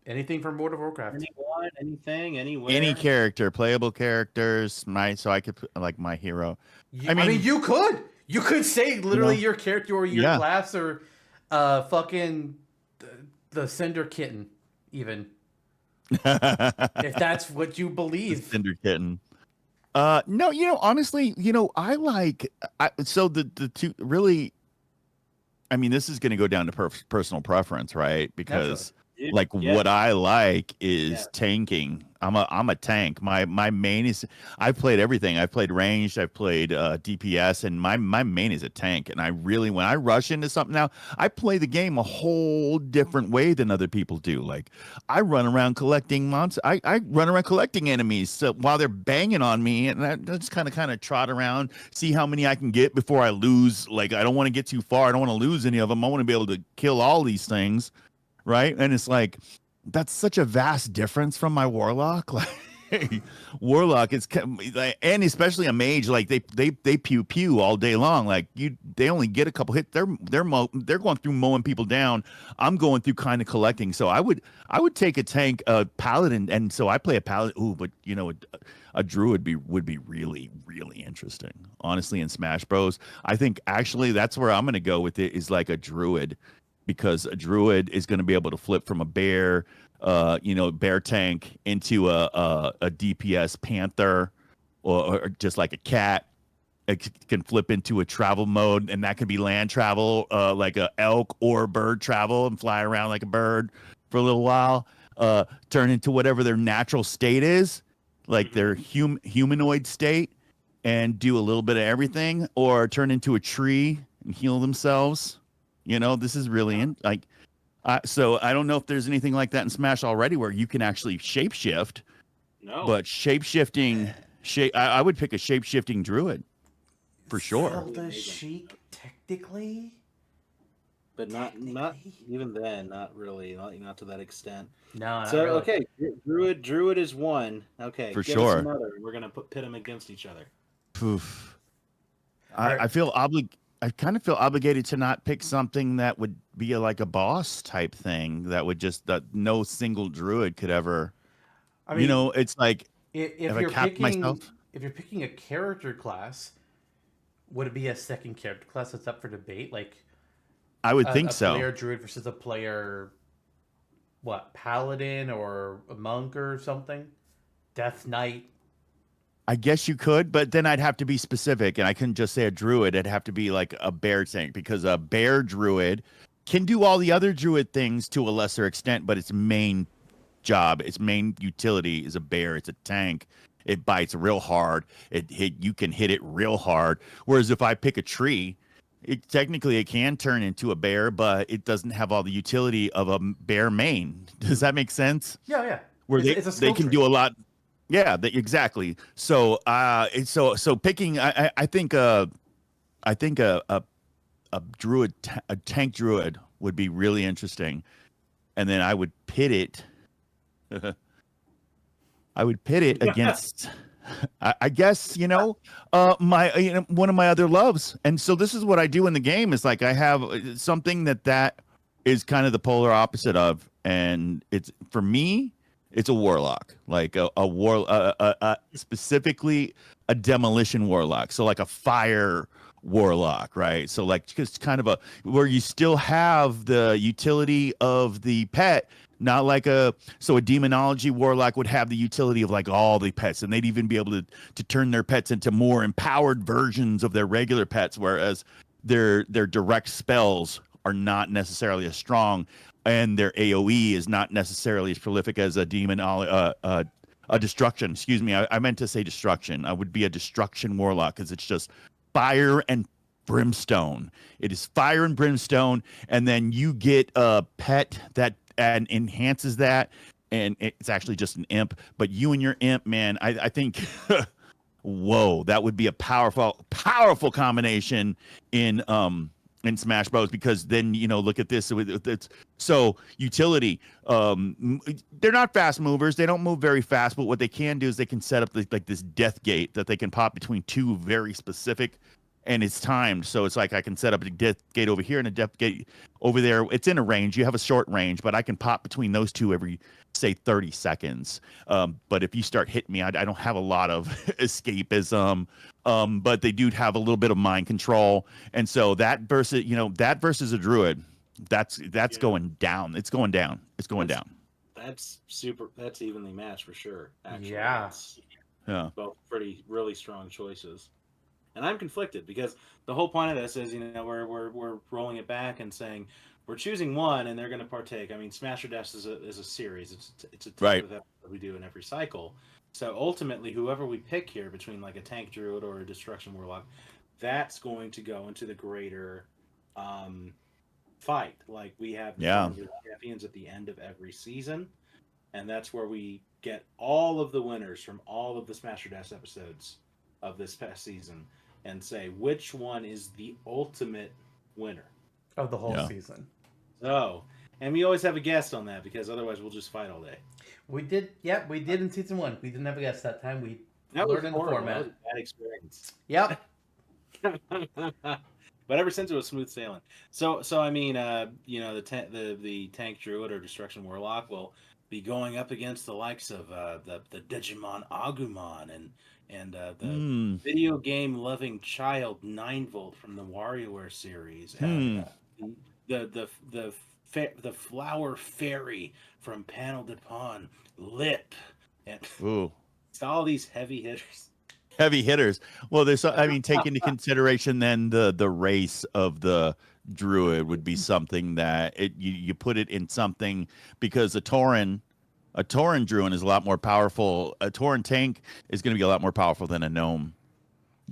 Anything from World of Warcraft. Anyone, anything, anywhere. Any character, playable characters. So I could put, like my hero. I mean, you could say literally your character or your class or fucking the Cinder Kitten even. If that's what you believe. The Cinder Kitten. No, honestly, I like so the two really. I mean, this is going to go down to personal preference, right? Because Like Yeah. what I like is Yeah. tanking. I'm a tank. My main is I've played everything. I've played ranged, I've played DPS, and my main is a tank. And I really, when I rush into something now, I play the game a whole different way than other people do. Like I run around collecting monsters. I run around collecting enemies so while they're banging on me, and I just kind of trot around, see how many I can get before I lose. Like I don't want to get too far. I don't want to lose any of them. I want to be able to kill all these things, right? And it's like that's such a vast difference from my warlock. Like warlock is and especially a mage, like they pew pew all day long. Like they only get a couple hits. They're going through mowing people down. I'm going through kind of collecting. So I would take a tank, a paladin, and so I play a paladin. Ooh, but a druid would be really really interesting. Honestly, in Smash Bros, I think actually that's where I'm going to go with it. Is like a druid, because a druid is going to be able to flip from a bear, bear tank into a DPS panther, or just like a cat. It can flip into a travel mode, and that could be land travel, like a elk or bird travel, and fly around like a bird for a little while. Turn into whatever their natural state is, like their humanoid state, and do a little bit of everything, or turn into a tree and heal themselves. This is really so I don't know if there's anything like that in Smash already where you can actually shapeshift. No. But shapeshifting, I would pick a shapeshifting druid for sure. Zelda Sheik, technically, but not even then. Not really. Not to that extent. No, not So really. okay, druid is one. Okay, For give sure. us another. We're gonna pit them against each other. Poof. Alright. I kind of feel obligated to not pick something that would be like a boss type thing that would just that no single druid could ever. I mean, It's like if I you're capped myself. picking a character class, would it be a second character class that's up for debate? Like I would think a so. player druid versus a player, paladin or a monk or something? Death Knight. I guess you could, but then I'd have to be specific, and I couldn't just say a druid. It'd have to be like a bear tank, because a bear druid can do all the other druid things to a lesser extent, but its main job, its main utility is a bear. It's a tank. It bites real hard. You can hit it real hard. Whereas if I pick a tree, technically it can turn into a bear, but it doesn't have all the utility of a bear main. Does that make sense? Yeah. Where It's a skill they can tree. do a lot. Yeah, exactly. So, so picking, I think a druid, a tank druid would be really interesting, and then I would pit it. I would pit it against, I guess my one of my other loves, and so this is what I do in the game. Is like I have something that is kind of the polar opposite of, and it's for me. It's a warlock, like specifically a demolition warlock. So like a fire warlock, right? So like just kind of where you still have the utility of the pet, not like a demonology warlock would have the utility of like all the pets, and they'd even be able to turn their pets into more empowered versions of their regular pets, whereas their direct spells are not necessarily as strong, and their AOE is not necessarily as prolific as a a destruction. Excuse me, I meant to say destruction. I would be a destruction warlock, because it's just fire and brimstone. It is fire and brimstone, and then you get a pet that and enhances that, and it's actually just an imp. But you and your imp, man, I think. Whoa, that would be a powerful combination in Smash Bros, because then look at this. It's so utility. They're not fast movers. They don't move very fast, but what they can do is they can set up like this death gate that they can pop between two very specific, and it's timed. So it's like I can set up a death gate over here and a death gate over there. It's in a range. You have a short range, but I can pop between those two every, say, 30 seconds. But if you start hitting me, I don't have a lot of escapism. But they do have a little bit of mind control, and so that versus a druid, that's going down. It's going down. It's going down. That's super. That's evenly matched for sure. Actually, Yeah. Yeah. Both really strong choices. And I'm conflicted, because the whole point of this is, we're rolling it back and saying we're choosing one, and they're going to partake. I mean, Smash or Dash is a series. It's a type Right. of episode we do in every cycle. So ultimately, whoever we pick here between like a tank druid or a destruction warlock, that's going to go into the greater fight. Like we have the Tournament of Champions at the end of every season, and that's where we get all of the winners from all of the Smash or Dash episodes of this past season, and say which one is the ultimate winner of the whole season. Oh, and we always have a guest on that because otherwise we'll just fight all day. We did in season 1. We didn't have a guest that time. We learned in the format. That was a bad experience. Yep. But ever since it was smooth sailing. So I mean, the tank druid or destruction warlock will be going up against the likes of the Digimon Agumon and the video game loving child 9-Volt from the WarioWare series, and the flower fairy from Panel de Pon, Lip, and it's all these heavy hitters. Heavy hitters. Well, take into consideration then the race of the druid would be something that you put it in something, because a Tauren druid is a lot more powerful. A Tauren tank is going to be a lot more powerful than a gnome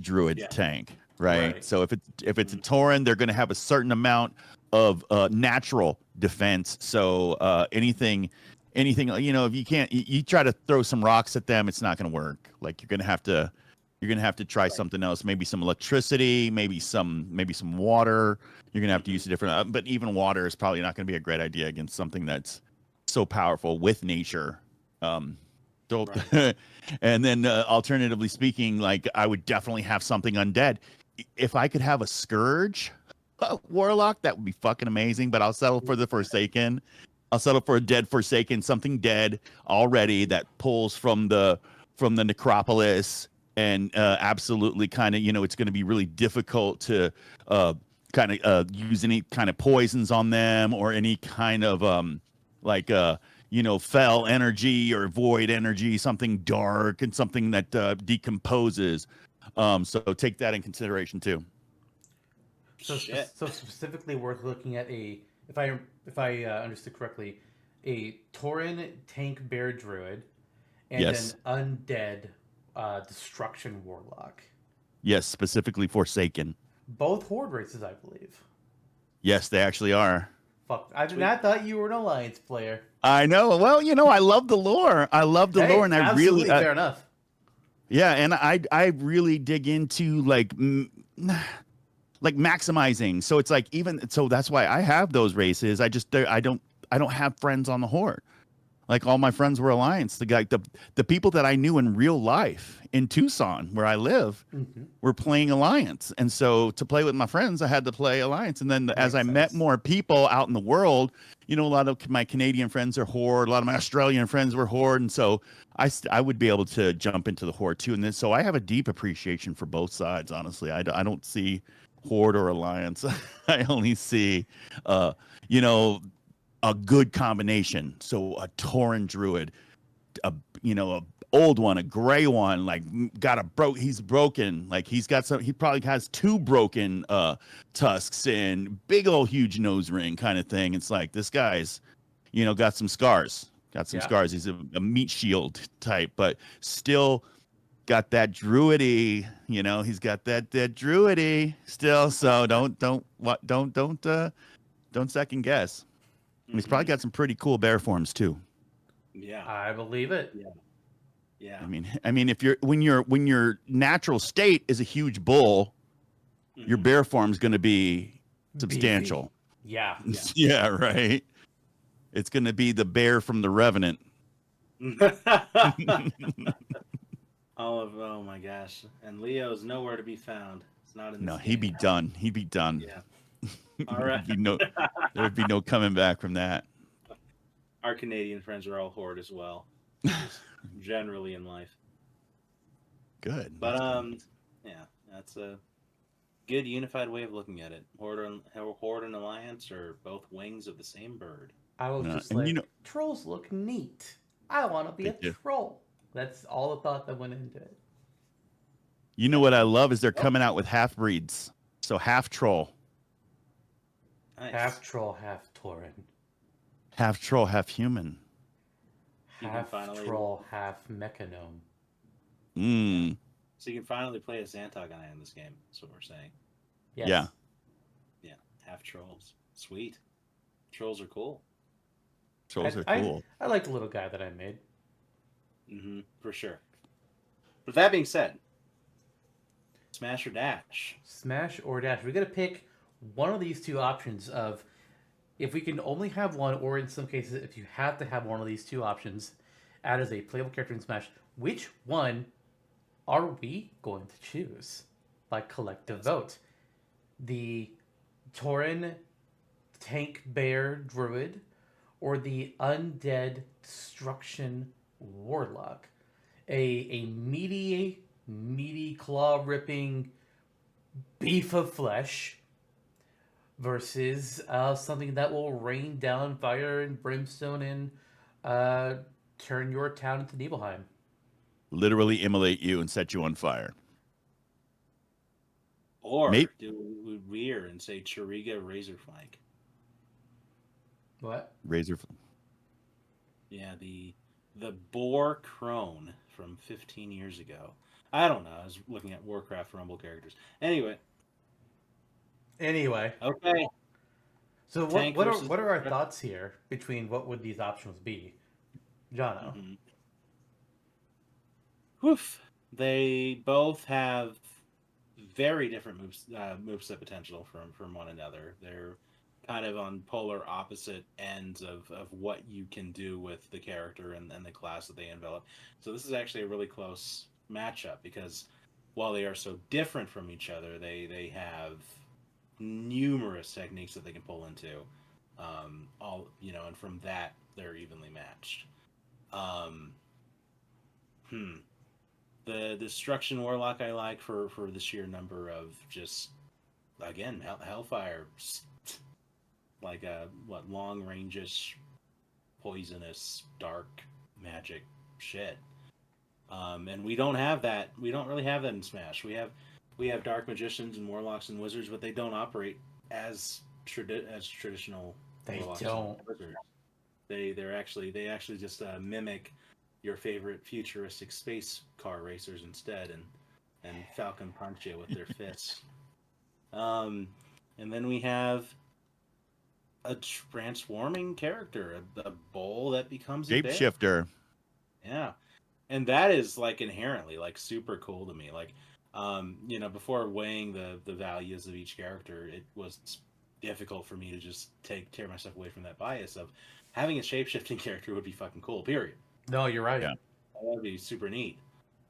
druid tank, right? So if it's a Tauren, they're going to have a certain amount of natural defense. So anything, if you can't, you try to throw some rocks at them, it's not going to work. Like you're going to have to try something else, maybe some electricity, maybe some water. You're going to have to use a different, but even water is probably not going to be a great idea against something that's so powerful with nature. And then alternatively speaking, like I would definitely have something undead. If I could have a scourge warlock, that would be fucking amazing, but I'll settle for the Forsaken. I'll settle for a dead Forsaken, something dead already that pulls from the necropolis, and absolutely kind of, it's going to be really difficult to use any kind of poisons on them or any kind of fell energy or void energy, something dark and something that decomposes. So take that in consideration too. So specifically worth looking at if I understood correctly, a Tauren tank bear druid and an undead destruction warlock. Yes, specifically Forsaken. Both horde races, I believe. Yes, they actually are. Fuck, I did not thought you were an Alliance player. I know. Well, I love the lore. Lore, and I really fair enough. Yeah, and I really dig into like maximizing. So it's like that's why I have those races. I don't have friends on the horde. Like all my friends were Alliance. The people that I knew in real life in Tucson, where I live, were playing Alliance. And so to play with my friends, I had to play Alliance. And then as I met more people out in the world, a lot of my Canadian friends are Horde, a lot of my Australian friends were Horde. And so I would be able to jump into the Horde too. And then so I have a deep appreciation for both sides, honestly. I don't see Horde or Alliance. I only see, a good combination. So a Tauren druid, a old one, a gray one, like he's broken. Like he probably has 2 broken tusks and big old huge nose ring kind of thing. It's like this guy's, got some scars. Scars. He's a meat shield type, but still got that druidy, he's got that druidy still. So don't second guess. He's probably got some pretty cool bear forms too. Yeah, I believe it. Yeah. I mean, when your natural state is a huge bull, your bear form's going to be substantial. Beefy. Yeah. Yeah, right. It's going to be the bear from The Revenant. Oh my gosh! And Leo's nowhere to be found. It's not in. No, he'd be done. He'd be done. Yeah. All right. There'd be no coming back from that. Our Canadian friends are all Horde as well, generally in life. Good. But that's a good unified way of looking at it. Horde and Alliance are both wings of the same bird. I was just trolls look neat. I want to be a troll. That's all the thought that went into it. You know what I love is they're coming out with half breeds. So half troll. Nice. Half troll, half Tauren. Half troll, half human. You can Half finally- troll, half mechanome. Mm. So you can finally play a Zantok guy in this game. That's what we're saying. Yes. Yeah. Yeah, half trolls. Sweet. Trolls are cool. Trolls are cool. I like the little guy that I made. Mm-hmm. For sure. With that being said, smash or dash? Smash or dash. We got to pick one of these two options of if we can only have one, or in some cases, if you have to have one of these two options, add as a playable character in Smash, which one are we going to choose by collective vote? The Tauren tank bear druid or the undead destruction warlock? A meaty claw ripping beef of flesh versus something that will rain down fire and brimstone and turn your town into Nibelheim. Literally immolate you and set you on fire. Or Maybe- do we rear and say Chiriga Razorflank? What? Razor. Yeah, the boar crone from 15 years ago. I don't know. I was looking at Warcraft Rumble characters. Anyway, okay. So Tank what versus- are our thoughts here between what would these options be? Jonno. Mm-hmm. Woof. They both have very different moveset potential from one another. They're kind of on polar opposite ends of what you can do with the character and the class that they envelop. So this is actually a really close matchup because while they are so different from each other, they have numerous techniques that they can pull into. And from that they're evenly matched. The Destruction Warlock I like for the sheer number of just, again, Hellfire, like a long range-ish, poisonous, dark magic shit. And we don't have that. We don't really have that in Smash. We have dark magicians and warlocks and wizards, but they don't operate as traditional. They warlocks don't. and wizards. They actually just mimic your favorite futuristic space car racers instead, and Falcon punch you with their fists. And then we have a transforming character, a bull that becomes a bear. Shapeshifter. Yeah, and that is like inherently like super cool to me. Like, before weighing the values of each character, it was difficult for me to just tear myself away from that bias of having a shapeshifting character would be fucking cool. Period. No, you're right. Yeah. That would be super neat.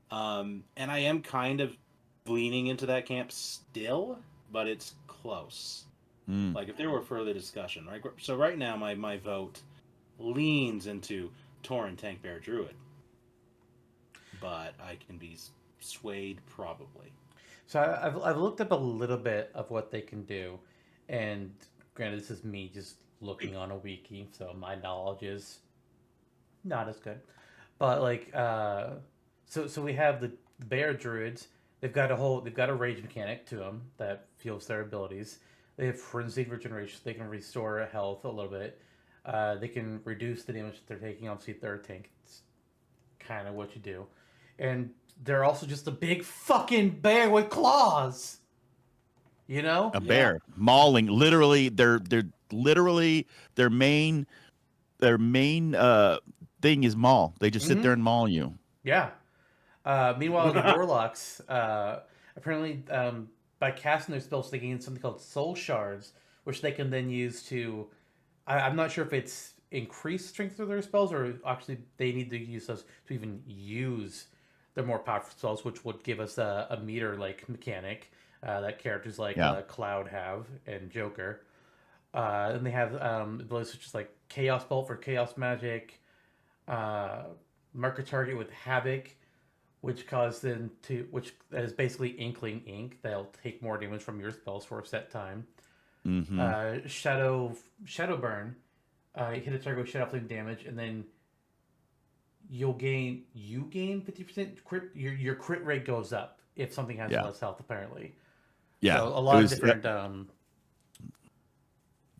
And I am kind of leaning into that camp still, but it's close. Mm. Like, if there were further discussion, right? So right now, my vote leans into Tauren Tank Bear Druid. But I can be swayed probably. So I've looked up a little bit of what they can do, and granted, this is me just looking on a wiki, so my knowledge is not as good. But like, so we have the bear druids. They've got a rage mechanic to them that fuels their abilities. They have frenzied regeneration. They can restore health a little bit. They can reduce the damage that they're taking. Obviously, third tank. It's kind of what you do. And they're also just a big fucking bear with claws. You know? A bear mauling. Literally, they're literally their main thing is maul. They just sit there and maul you. Yeah. Meanwhile, the warlocks, apparently, by casting their spells, they gain something called soul shards, which they can then use to. I'm not sure if it's increased strength of their spells, or actually they need to use those to even use their more powerful spells, which would give us a meter-like mechanic that characters like Cloud have and Joker. And they have abilities such as like Chaos Bolt for Chaos Magic, mark a target with Havoc, which is basically Inkling Ink. They'll take more damage from your spells for a set time. Mm-hmm. Shadow Burn. You hit a target with Shadow Flame damage, and then you gain 50% crit. Your crit rate goes up if something has less health. Apparently, Yeah. So a lot of different.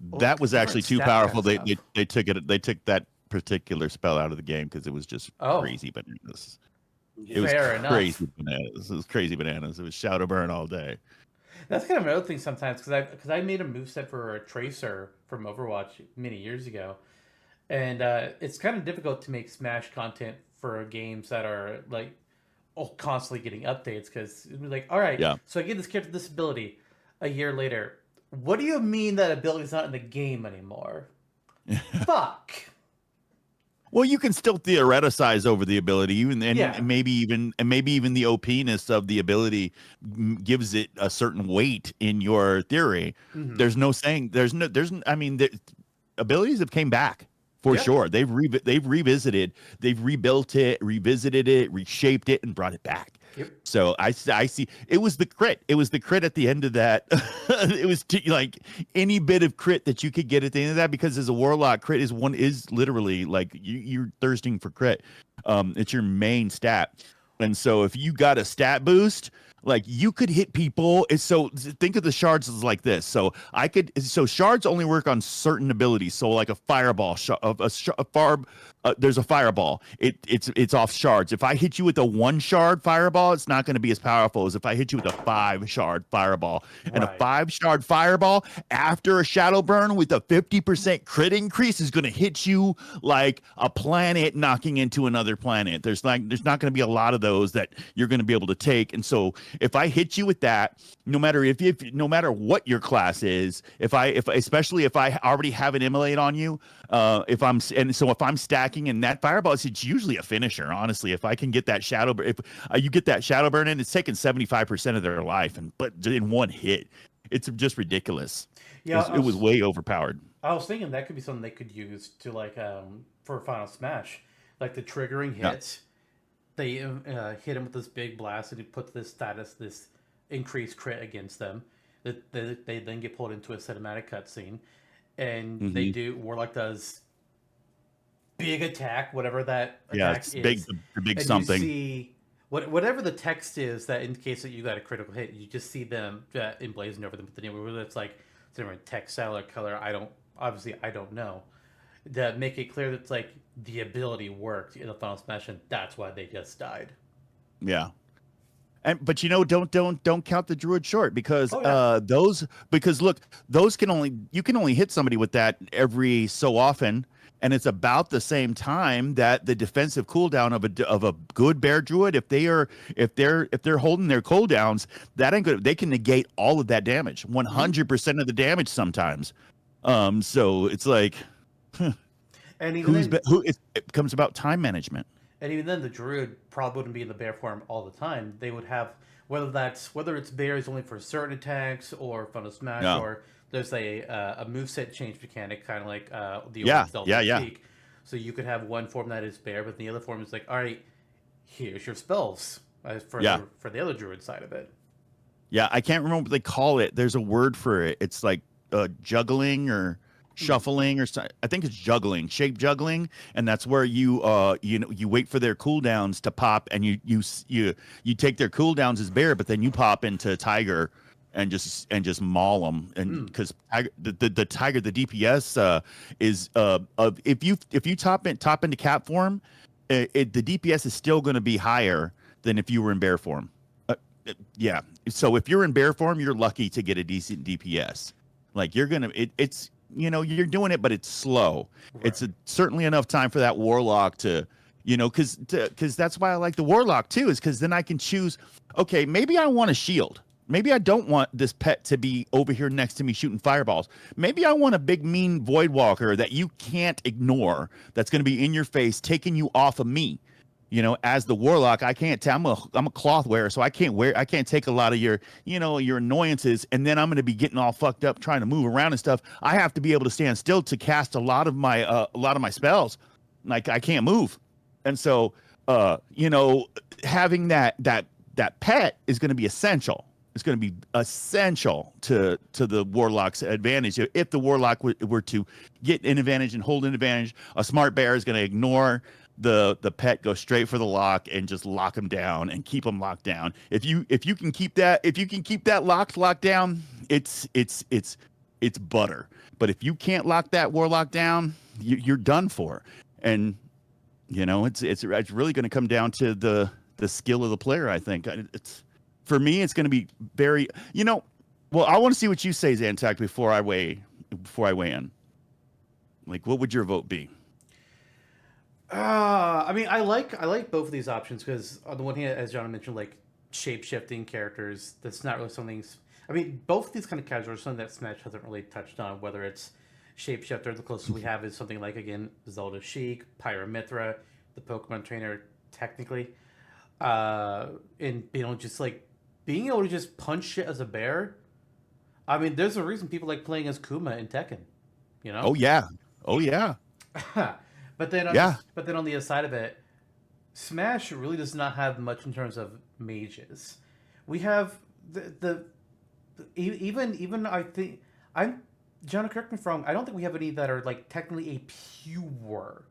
Well, that was actually too different stat powerful. kind of They took it. They took that particular spell out of the game because it was just Oh. crazy bananas. Yeah. It was Fair enough. crazy bananas. It was crazy bananas. It was shadow burn all day. That's kind of another thing sometimes because I made a moveset for a Tracer from Overwatch many years ago, and it's kind of difficult to make Smash content for games that are like constantly getting updates because it's like, all right, Yeah. so I give this character this ability a year later. What do you mean that ability's not in the game anymore? Fuck. Well, you can still theoreticize over the ability, even and Yeah. maybe even the OP-ness of the ability gives it a certain weight in your theory. Mhm. There's no saying. I mean, the abilities have came back for Yeah. sure. They've revisited, they've rebuilt it, revisited it, reshaped it, and brought it back. Yep. So I see. It was the crit. It was the crit at the end of that. It was like any bit of crit that you could get at the end of that, because as a warlock, crit is literally like you're thirsting for crit. It's your main stat, and so if you got a stat boost, like you could hit people. So think of the shards as like this. So shards only work on certain abilities. So like a fireball, there's a fireball. It's off shards. If I hit you with a 1 shard fireball, it's not going to be as powerful as if I hit you with a 5 shard fireball. And a Right. 5 shard fireball after a shadow burn with a 50% crit increase is going to hit you like a planet knocking into another planet. There's not going to be a lot of those that you're going to be able to take. And so if I hit you with that, no matter no matter what your class is, especially if I already have an immolate on you, if I'm stacking in that fireball, it's usually a finisher. Honestly, if I can get that shadow, if you get that shadow burn in, it's taking 75% of their life, but in one hit, it's just ridiculous. Yeah, It was way overpowered. I was thinking that could be something they could use to like for Final Smash, like the triggering Yeah. hit. They hit him with this big blast, and he puts this increased crit against them. That they then get pulled into a cinematic cutscene, and they do Warlock does big attack, whatever that attack It's is. the big and something. You see whatever the text is that indicates that you got a critical hit. You just see them emblazoned over them with the name. Whether it's like different text style or color, I don't know. That make it clear that it's like the ability worked in the Final Smash, and that's why they just died. Yeah. But don't count the druid short, because look, you can only hit somebody with that every so often, and it's about the same time that the defensive cooldown of a good bear druid, if they're holding their cooldowns, that ain't good. They can negate all of that damage, 100% of the damage sometimes. So it's like, And even it becomes about time management. And even then, the druid probably wouldn't be in the bear form all the time. They would have whether it's bears only for certain attacks or Final Smash, or there's a moveset change mechanic, kind of like the old Zelda Peak. So you could have one form that is bear, but the other form is like, all right, here's your spells for the other druid side of it. Yeah, I can't remember what they call it. There's a word for it. It's like juggling or shuffling, or I think it's juggling, shape juggling, and that's where you wait for their cooldowns to pop, and you take their cooldowns as bear, but then you pop into tiger and just maul them, and because the tiger, the DPS is if you top into cat form, the DPS is still going to be higher than if you were in bear form. Yeah, so if you're in bear form, you're lucky to get a decent DPS. Like you're you're doing it, but it's slow. Right. It's certainly enough time for that warlock to, because that's why I like the warlock too, is because then I can choose, okay, maybe I want a shield. Maybe I don't want this pet to be over here next to me shooting fireballs. Maybe I want a big mean void walker that you can't ignore, that's going to be in your face, taking you off of me. As the warlock, I can't. I'm a cloth wearer, so I can't take a lot of your annoyances, and then I'm going to be getting all fucked up trying to move around and stuff. I have to be able to stand still to cast a lot of my spells. Like I can't move, and so having that pet is going to be essential. It's going to be essential to the warlock's advantage. If the warlock were to get an advantage and hold an advantage, a smart bear is going to ignore the pet, go straight for the lock and just lock him down and keep him locked down. If you can keep that locked down, it's it's butter. But if you can't lock that warlock down, you're done for. And it's really going to come down to the skill of the player. I think it's for me, it's going to be very. Well, I want to see what you say, Zantok, before I weigh in. Like, what would your vote be? I mean, I like both of these options because on the one hand, as John mentioned, like shape shifting characters. That's not really something. I mean, both of these kind of characters are something that Smash hasn't really touched on. Whether it's shapeshifter, the closest we have is something like again Zelda Sheik, Pyramithra, the Pokemon trainer, technically, and being able to just punch shit as a bear. I mean, there's a reason people like playing as Kuma in Tekken. You know. Oh yeah, oh yeah, but then yeah. on the other side of it, Smash really does not have much in terms of mages. We have even I think I'm John, correct me if I'm wrong. I don't think we have any that are like technically a pure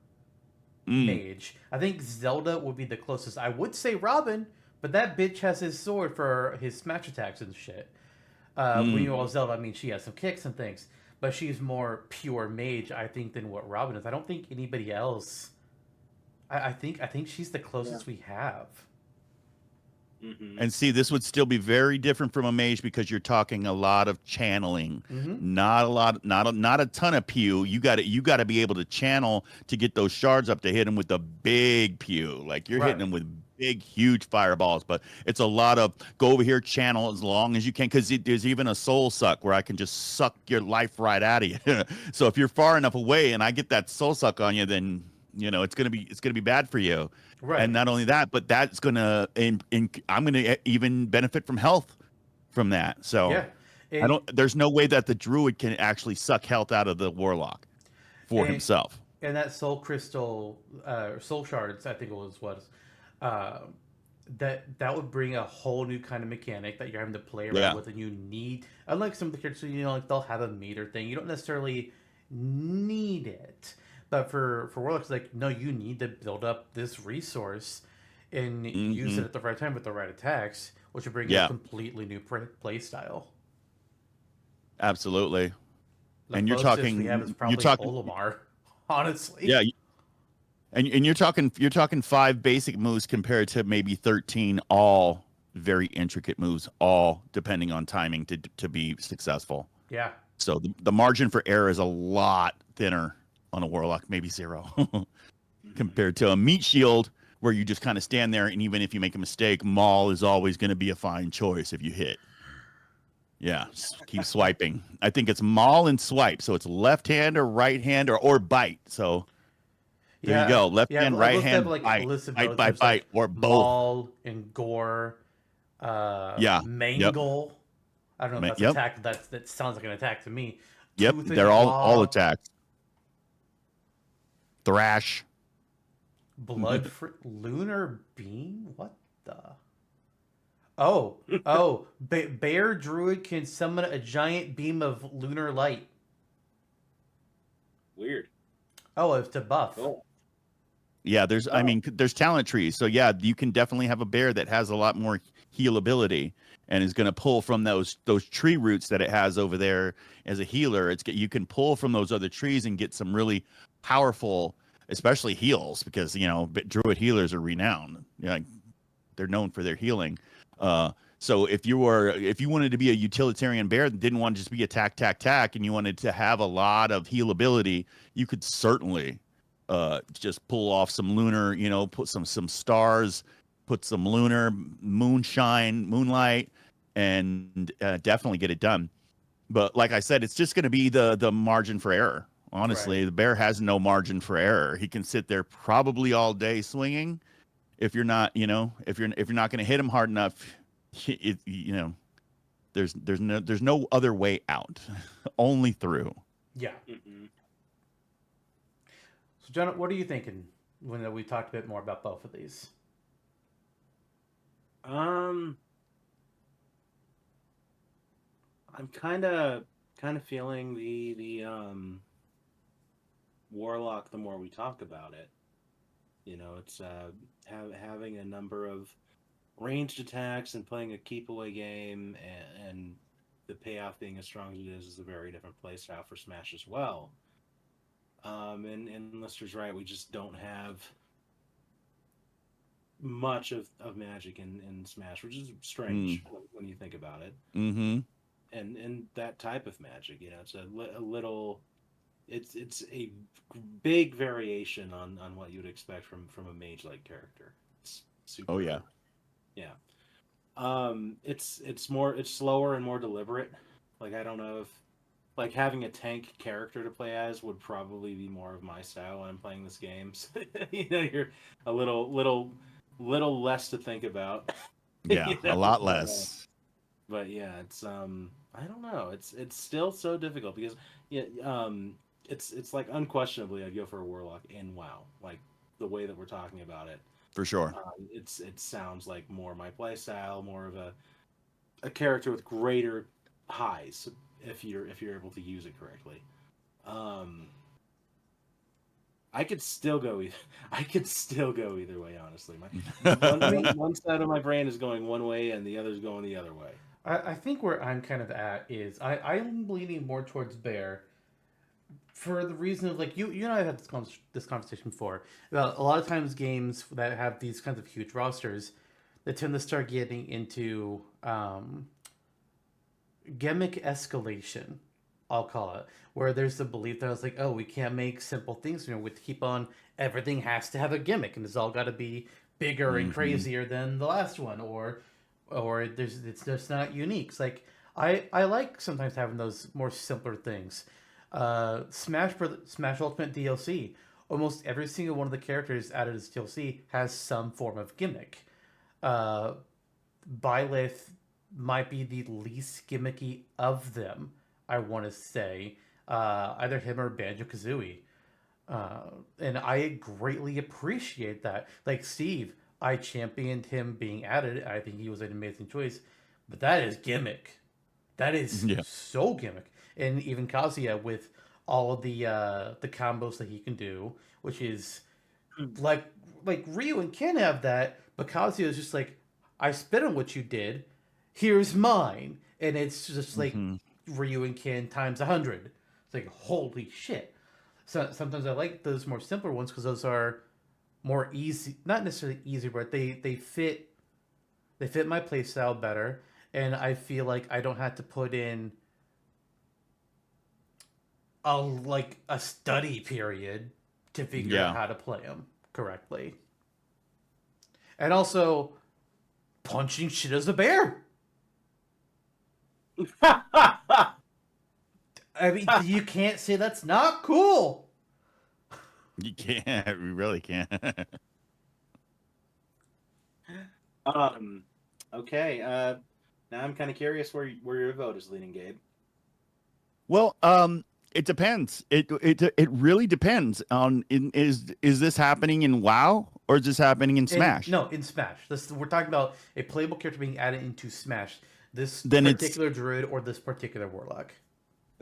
mage. I think Zelda would be the closest. I would say Robin, but that bitch has his sword for his smash attacks and shit. When you all Zelda, I mean, she has some kicks and things, but she's more pure mage, I think, than what Robin is. I don't think anybody else. I think she's the closest we have. Mm-hmm. And see, this would still be very different from a mage because you're talking a lot of channeling, not a ton of pew. You got to be able to channel to get those shards up to hit them with the big pew. Like you're hitting them with big, huge fireballs. But it's a lot of go over here, channel as long as you can, because there's even a soul suck where I can just suck your life right out of you. So if you're far enough away and I get that soul suck on you, then it's gonna be bad for you. Right. And not only that, but that's gonna I'm gonna even benefit from health from that. So there's no way that the druid can actually suck health out of the warlock for himself. And that soul crystal, soul shards, I think it was that would bring a whole new kind of mechanic that you're having to play around with, and you need, unlike some of the characters, like they'll have a meter thing. You don't necessarily need it. But for Warlocks, like, no, you need to build up this resource and use it at the right time with the right attacks, which would bring a completely new play style. Absolutely. The and you're talking Olimar, honestly. Yeah. And you're talking 5 basic moves compared to maybe 13 all very intricate moves, all depending on timing to be successful. Yeah. So the margin for error is a lot thinner on a warlock, maybe 0, compared to a meat shield where you just kind of stand there, and even if you make a mistake, Maul is always going to be a fine choice if you hit. Yeah, keep swiping. I think it's Maul and swipe, so it's left hand or right hand or bite. So there you go, left hand, right hand, bite, or both. Maul and Gore. Mangle. Yep. I don't know if that's attack. That sounds like an attack to me. Yep, they're all attacks. Thrash. Blood lunar beam? What the? Bear druid can summon a giant beam of lunar light. Weird. Oh, it's a buff. Oh. Yeah, there's talent trees. So yeah, you can definitely have a bear that has a lot more heal ability and is going to pull from those tree roots that it has over there as a healer. You can pull from those other trees and get some really powerful, especially heals, because druid healers are renowned. They're known for their healing. So if you wanted to be a utilitarian bear that didn't want to just be attack, and you wanted to have a lot of heal ability, you could certainly just pull off some lunar, put some stars, put some lunar moonlight, and definitely get it done. But like I said, it's just going to be the margin for error. Honestly, the bear has no margin for error. He can sit there probably all day swinging. If you're not, if you're not going to hit him hard enough, there's no other way out, only through. Yeah. Mm-hmm. So, John, what are you thinking when we talked a bit more about both of these? I'm kind of feeling the warlock the more we talk about it. It's having a number of ranged attacks and playing a keep away game and the payoff being as strong as it is a very different play style for Smash as well. And Lister's right, we just don't have much of Magic in Smash, which is strange when you think about it. Mm-hmm. And that type of Magic, it's a little, it's a big variation on what you would expect from a mage-like character. It's super. Oh yeah. Yeah. It's slower and more deliberate. Like, I don't know if, like, having a tank character to play as would probably be more of my style when I'm playing this game. So, you're a little less to think about. Yeah, a lot less. But yeah, it's I don't know. It's still so difficult because it's like unquestionably I'd go for a warlock in WoW. Like, the way that we're talking about it. For sure. It sounds like more my play style, more of a character with greater highs if you're able to use it correctly. I could still go either way, honestly. One side of my brain is going one way and the other's going the other way. I think where I'm kind of at is I'm leaning more towards bear. For the reason of, like, you and I have this conversation before about a lot of times games that have these kinds of huge rosters, they tend to start getting into gimmick escalation, I'll call it, where there's the belief that it's like, oh, we can't make simple things. We keep on, everything has to have a gimmick, and it's all got to be bigger and crazier than the last one, or it's just not unique. It's like I like sometimes having those more simpler things. Smash Ultimate DLC, almost every single one of the characters added as DLC has some form of gimmick. Byleth might be the least gimmicky of them, I want to say. Either him or Banjo-Kazooie. And I greatly appreciate that. Like Steve, I championed him being added. I think he was an amazing choice. But that is gimmick. That is so gimmick. And even Kazuya with all of the combos that he can do, which is like Ryu and Ken have that, but Kazuya is just like, I spit on what you did, here's mine, and it's just like Ryu and Ken times 100. It's like, holy shit. So sometimes I like those more simpler ones because those are more easy, not necessarily easy, but they fit my playstyle better, and I feel like I don't have to put in a study period to figure out how to play them correctly. And also, punching shit as a bear. I mean, you can't say that's not cool. You can't. You really can't. Okay. Now I'm kind of curious where your vote is leaning, Gabe. Well, it depends. It really depends on is this happening in WoW or is this happening in Smash? No, in Smash. We're talking about a playable character being added into Smash. This particular druid or this particular warlock.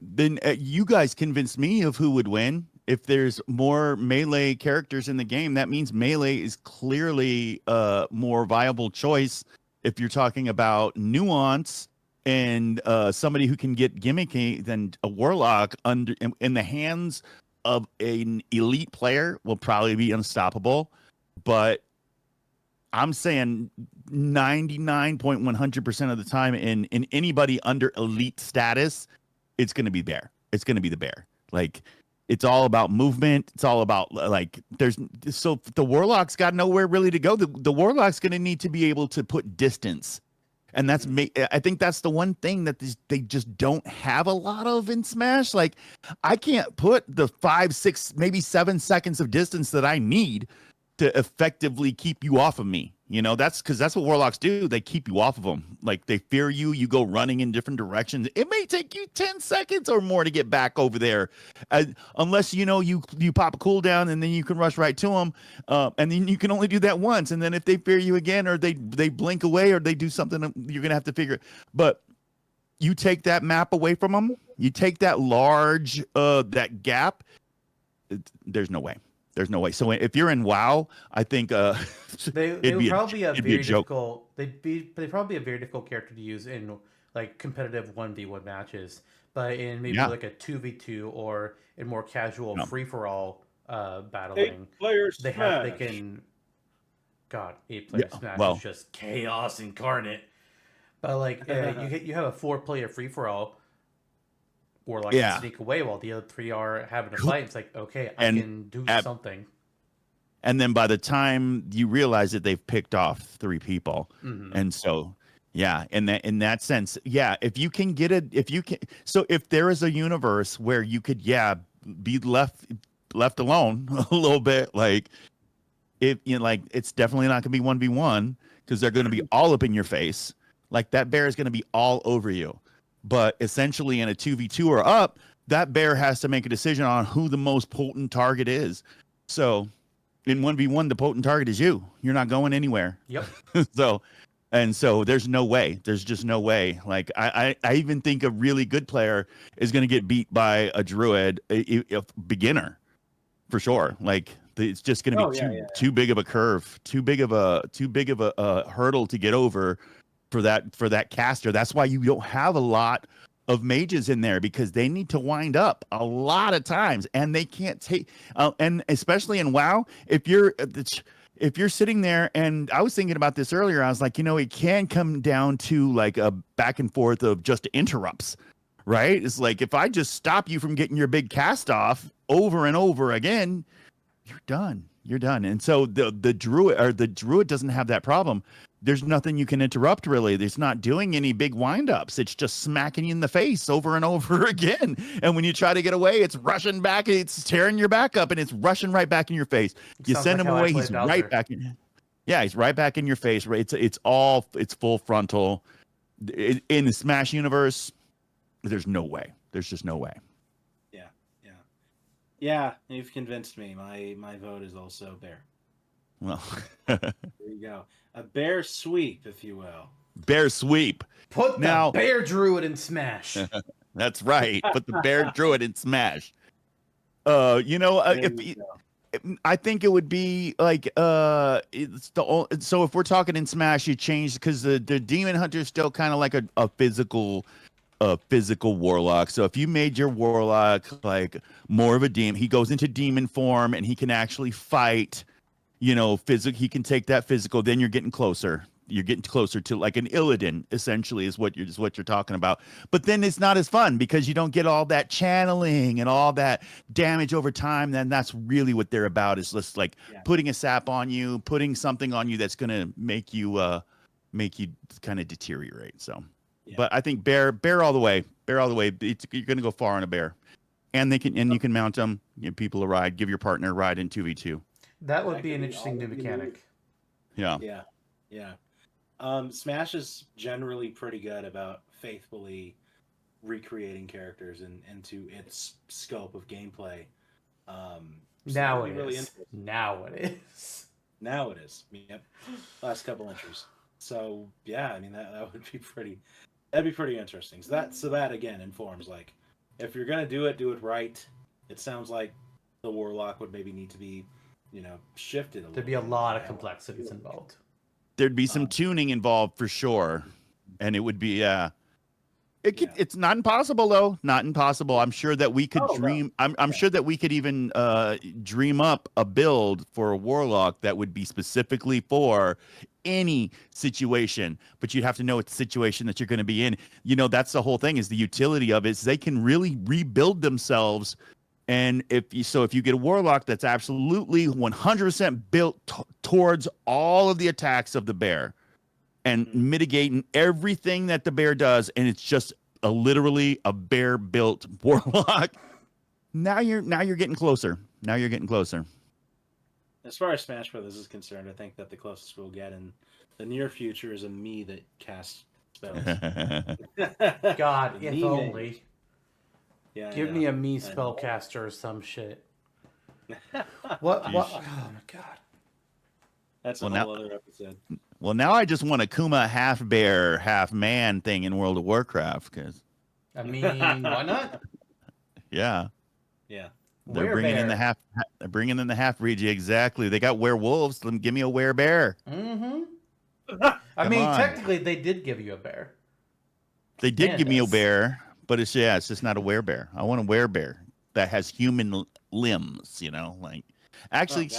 Then you guys convinced me of who would win. If there's more melee characters in the game, that means melee is clearly a more viable choice. If you're talking about nuance and somebody who can get gimmicky, then a warlock in the hands of an elite player will probably be unstoppable. But I'm saying 99.100% of the time in anybody under elite status, it's going to be bear. It's going to be the bear. Like, it's all about movement. It's all about, like, so the warlock's got nowhere really to go. The warlock's going to need to be able to put distance. And I think that's the one thing that they just don't have a lot of in Smash. Like, I can't put the 5, 6, maybe 7 seconds of distance that I need to effectively keep you off of me. That's because that's what warlocks do. They keep you off of them. Like, they fear you. You go running in different directions. It may take you 10 seconds or more to get back over there, unless you pop a cooldown and then you can rush right to them. And then you can only do that once. And then if they fear you again, or they blink away, or they do something, you're gonna have to figure it. But you take that map away from them. You take that large that gap. There's no way. There's no way. So if you're in WoW, I think they would probably be a very difficult. They'd probably be a very difficult character to use in like competitive 1v1 matches, but in maybe Yeah. like a 2v2 or in more casual No. free for all battling, 8-player they Smash. can. God, 8-player Yeah. Smash is Well, just chaos incarnate. But like you have a 4-player free for all, or like can yeah. sneak away while the other 3 are having a Cool. fight. It's like, okay, I And can do ab- something. and then by the time you realize that they've picked off 3 people, Mm-hmm. and so yeah, in that sense, yeah, if you can get it, if you can, so if there is a universe where you could, yeah, be left alone a little bit, like if you know, like it's definitely not gonna be 1v1 because they're gonna be all up in your face. Like that bear is gonna be all over you. But essentially in a 2v2 or up, that bear has to make a decision on who the most potent target is. So in 1v1, the potent target is you. You're not going anywhere. Yep. So there's no way. There's just no way. Like I even think a really good player is going to get beat by a druid, a beginner, for sure. Like it's just going to be too big of a curve, too big of a hurdle to get over for that caster. That's why you don't have a lot of mages in there, because they need to wind up a lot of times, and they can't take and especially in WoW, if you're sitting there, and I was thinking about this earlier, I was like, it can come down to like a back and forth of just interrupts, right? It's like if I just stop you from getting your big cast off over and over again, you're done. You're done. And so the druid doesn't have that problem. There's nothing you can interrupt, really. It's not doing any big windups. It's just smacking you in the face over and over again. And when you try to get away, it's rushing back. It's tearing your back up, and it's rushing right back in your face. You Sounds send like him how I away, play he's Bowser. right back in. Yeah, he's right back in your face. Right, it's full frontal. In the Smash universe, there's no way. There's just no way. Yeah, you've convinced me. My vote is also bear. Well, there you go. A bear sweep, if you will. bear sweep. Put Now- the bear druid in Smash. That's right. Put the bear druid in Smash. There you If go. I think it would be like it's so if we're talking in Smash, you change, because the demon hunter is still kind of like a physical warlock. So if you made your warlock like more of a demon, he goes into demon form and he can actually fight, physical. He can take that physical. Then you're getting closer. You're getting closer to like an Illidan, essentially, is what you're talking about. But then it's not as fun because you don't get all that channeling and all that damage over time. Then that's really what they're about, is just like putting a sap on you, putting something on you that's gonna make you kind of deteriorate. So, but I think bear all the way, you're gonna go far on a bear, and you can mount them, give people a ride, give your partner a ride in 2v2. That would be an interesting new mechanic. Yeah. Smash is generally pretty good about faithfully recreating characters into its scope of gameplay. Now it really is. Now it is. Now it is. Yep. Last couple entries. So yeah, I mean that would be pretty. That'd be pretty interesting. So that again informs, like, if you're gonna do it right. It sounds like the warlock would maybe need to be, shifted a little. There'd be a lot of complexities involved. There'd be some tuning involved for sure, and it would be it's not impossible, though. Not impossible. I'm sure that we could dream. No. I'm sure that we could even dream up a build for a warlock that would be specifically for any situation. But you'd have to know what the situation that you're going to be in. That's the whole thing, is the utility of it. Is they can really rebuild themselves. And if you get a warlock that's absolutely 100% built towards all of the attacks of the bear and mitigating everything that the bear does, and it's just literally a bear built warlock, now you're getting closer. Now you're getting closer. As far as Smash Brothers is concerned, I think that the closest we'll get in the near future is a me that casts spells. God, if only. Yeah, Give me a me spellcaster or some shit. What? Oh my god. That's a whole other episode. Well, now I just want a Kuma half bear, half man thing in World of Warcraft, because. I mean, why not? Yeah. Yeah. They're bringing in the half. They're bringing in the half regi. Exactly. They got werewolves. Give me a werebear. Mm-hmm. I mean, technically, they did give you a bear. They did give me a Pandas. bear, but it's just not a werebear. I want a werebear that has human limbs. Like actually,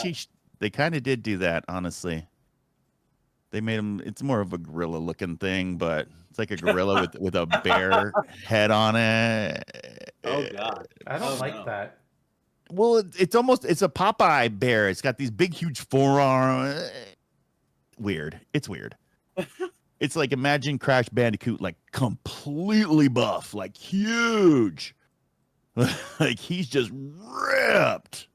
they kind of did do that. Honestly, they made him. It's more of a gorilla looking thing, but it's like a gorilla with a bear head on it. Oh God. I don't like that. Well, it's a Popeye bear. It's got these big, huge forearms. Weird. It's weird. It's like imagine Crash Bandicoot like completely buff, like huge. Like he's just ripped.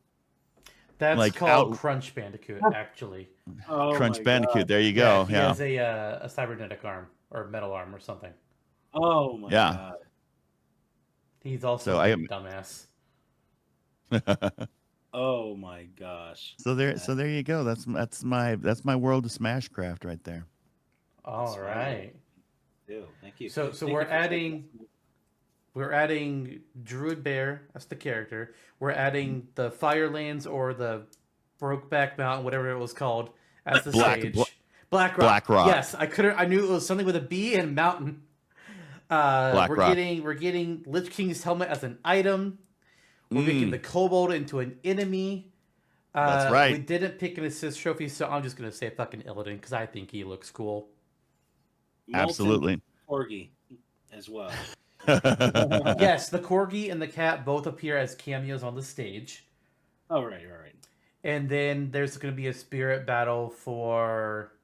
That's like called Crunch Bandicoot, actually. Oh Crunch my Bandicoot. God. There you go. He has a cybernetic arm or metal arm or something. Oh my God. He's also So a big dumbass. Oh my gosh. So there you go. That's my world of Smashcraft right there. All right. Thank you. So we're adding Druid Bear. That's the character. We're adding the Firelands or the Brokeback Mountain, whatever it was called, as the stage. Black Rock. Black Rock. Yes, I knew it was something with a B and mountain. Black Rock. We're getting Lich King's helmet as an item. We're making the kobold into an enemy. That's right. We didn't pick an assist trophy, so I'm just gonna say fucking Illidan because I think he looks cool. Absolutely. Corgi as well. Yes, the corgi and the cat both appear as cameos on the stage. Oh right. And then there's going to be a spirit battle for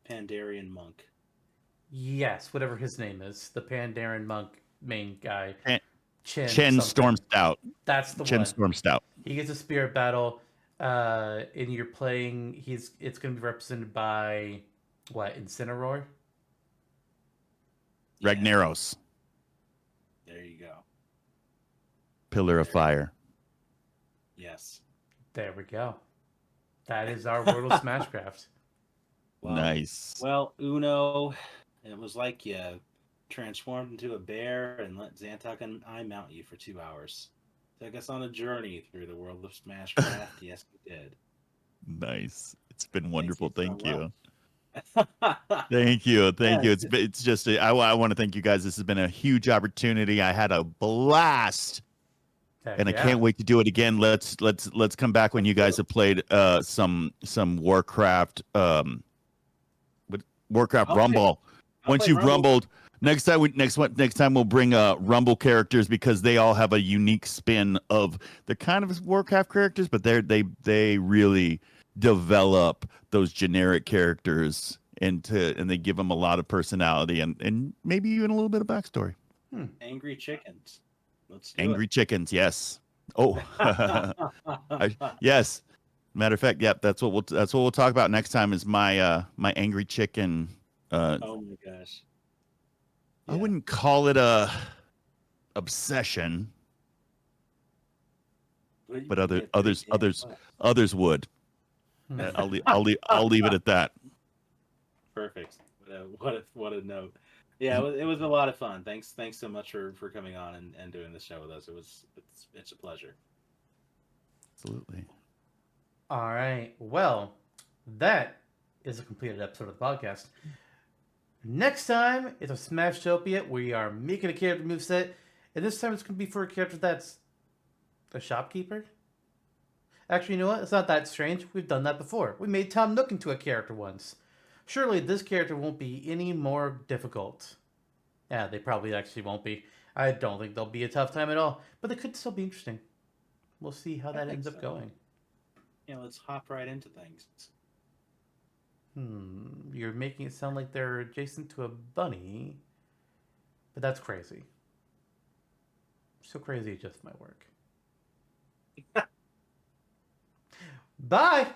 Pandarian monk. Yes, whatever his name is, the Pandaren monk main guy. Chen Storm Stout. That's the Chen one. Storm Stout. He gets a spirit battle, and you're playing. It's going to be represented by what? Incineroar. Ragnaros. There you go. Pillar of Fire. Yes. There we go. That is our world of Smashcraft. Well, nice. Well, Uno, it was like you transformed into a bear and let Zantok and I mount you for 2 hours. Took us on a journey through the world of Smashcraft. Yes, we did. Nice. It's been wonderful. Thank you. Thank you. It's just I want to thank you guys. This has been a huge opportunity. I had a blast. And I can't wait to do it again. Let's come back when you guys have played some Warcraft Warcraft Rumble. Once you've rumbled, next time we'll bring Rumble characters because they all have a unique spin of the kind of Warcraft characters, but they really develop those generic characters and they give them a lot of personality and maybe even a little bit of backstory. Angry chickens. Angry chickens, yes. Oh, yes. Matter of fact, yep. That's what we'll talk about next time. Is my angry chicken. Oh my gosh. Yeah. I wouldn't call it a obsession, but others would. I'll leave it at that. Perfect. What a note. Yeah, it was a lot of fun. Thanks so much for coming on and doing this show with us. It's a pleasure. Absolutely. All right. Well, that is a completed episode of the podcast. Next time, it's a Smashtopia. We are making a character moveset, and this time it's going to be for a character that's a shopkeeper. Actually, you know what? It's not that strange. We've done that before. We made Tom Nook into a character once. Surely this character won't be any more difficult. Yeah, they probably actually won't be. I don't think they'll be a tough time at all, but they could still be interesting. We'll see how that ends up going. Yeah, let's hop right into things. You're making it sound like they're adjacent to a bunny, but that's crazy. So crazy it just might work. Bye!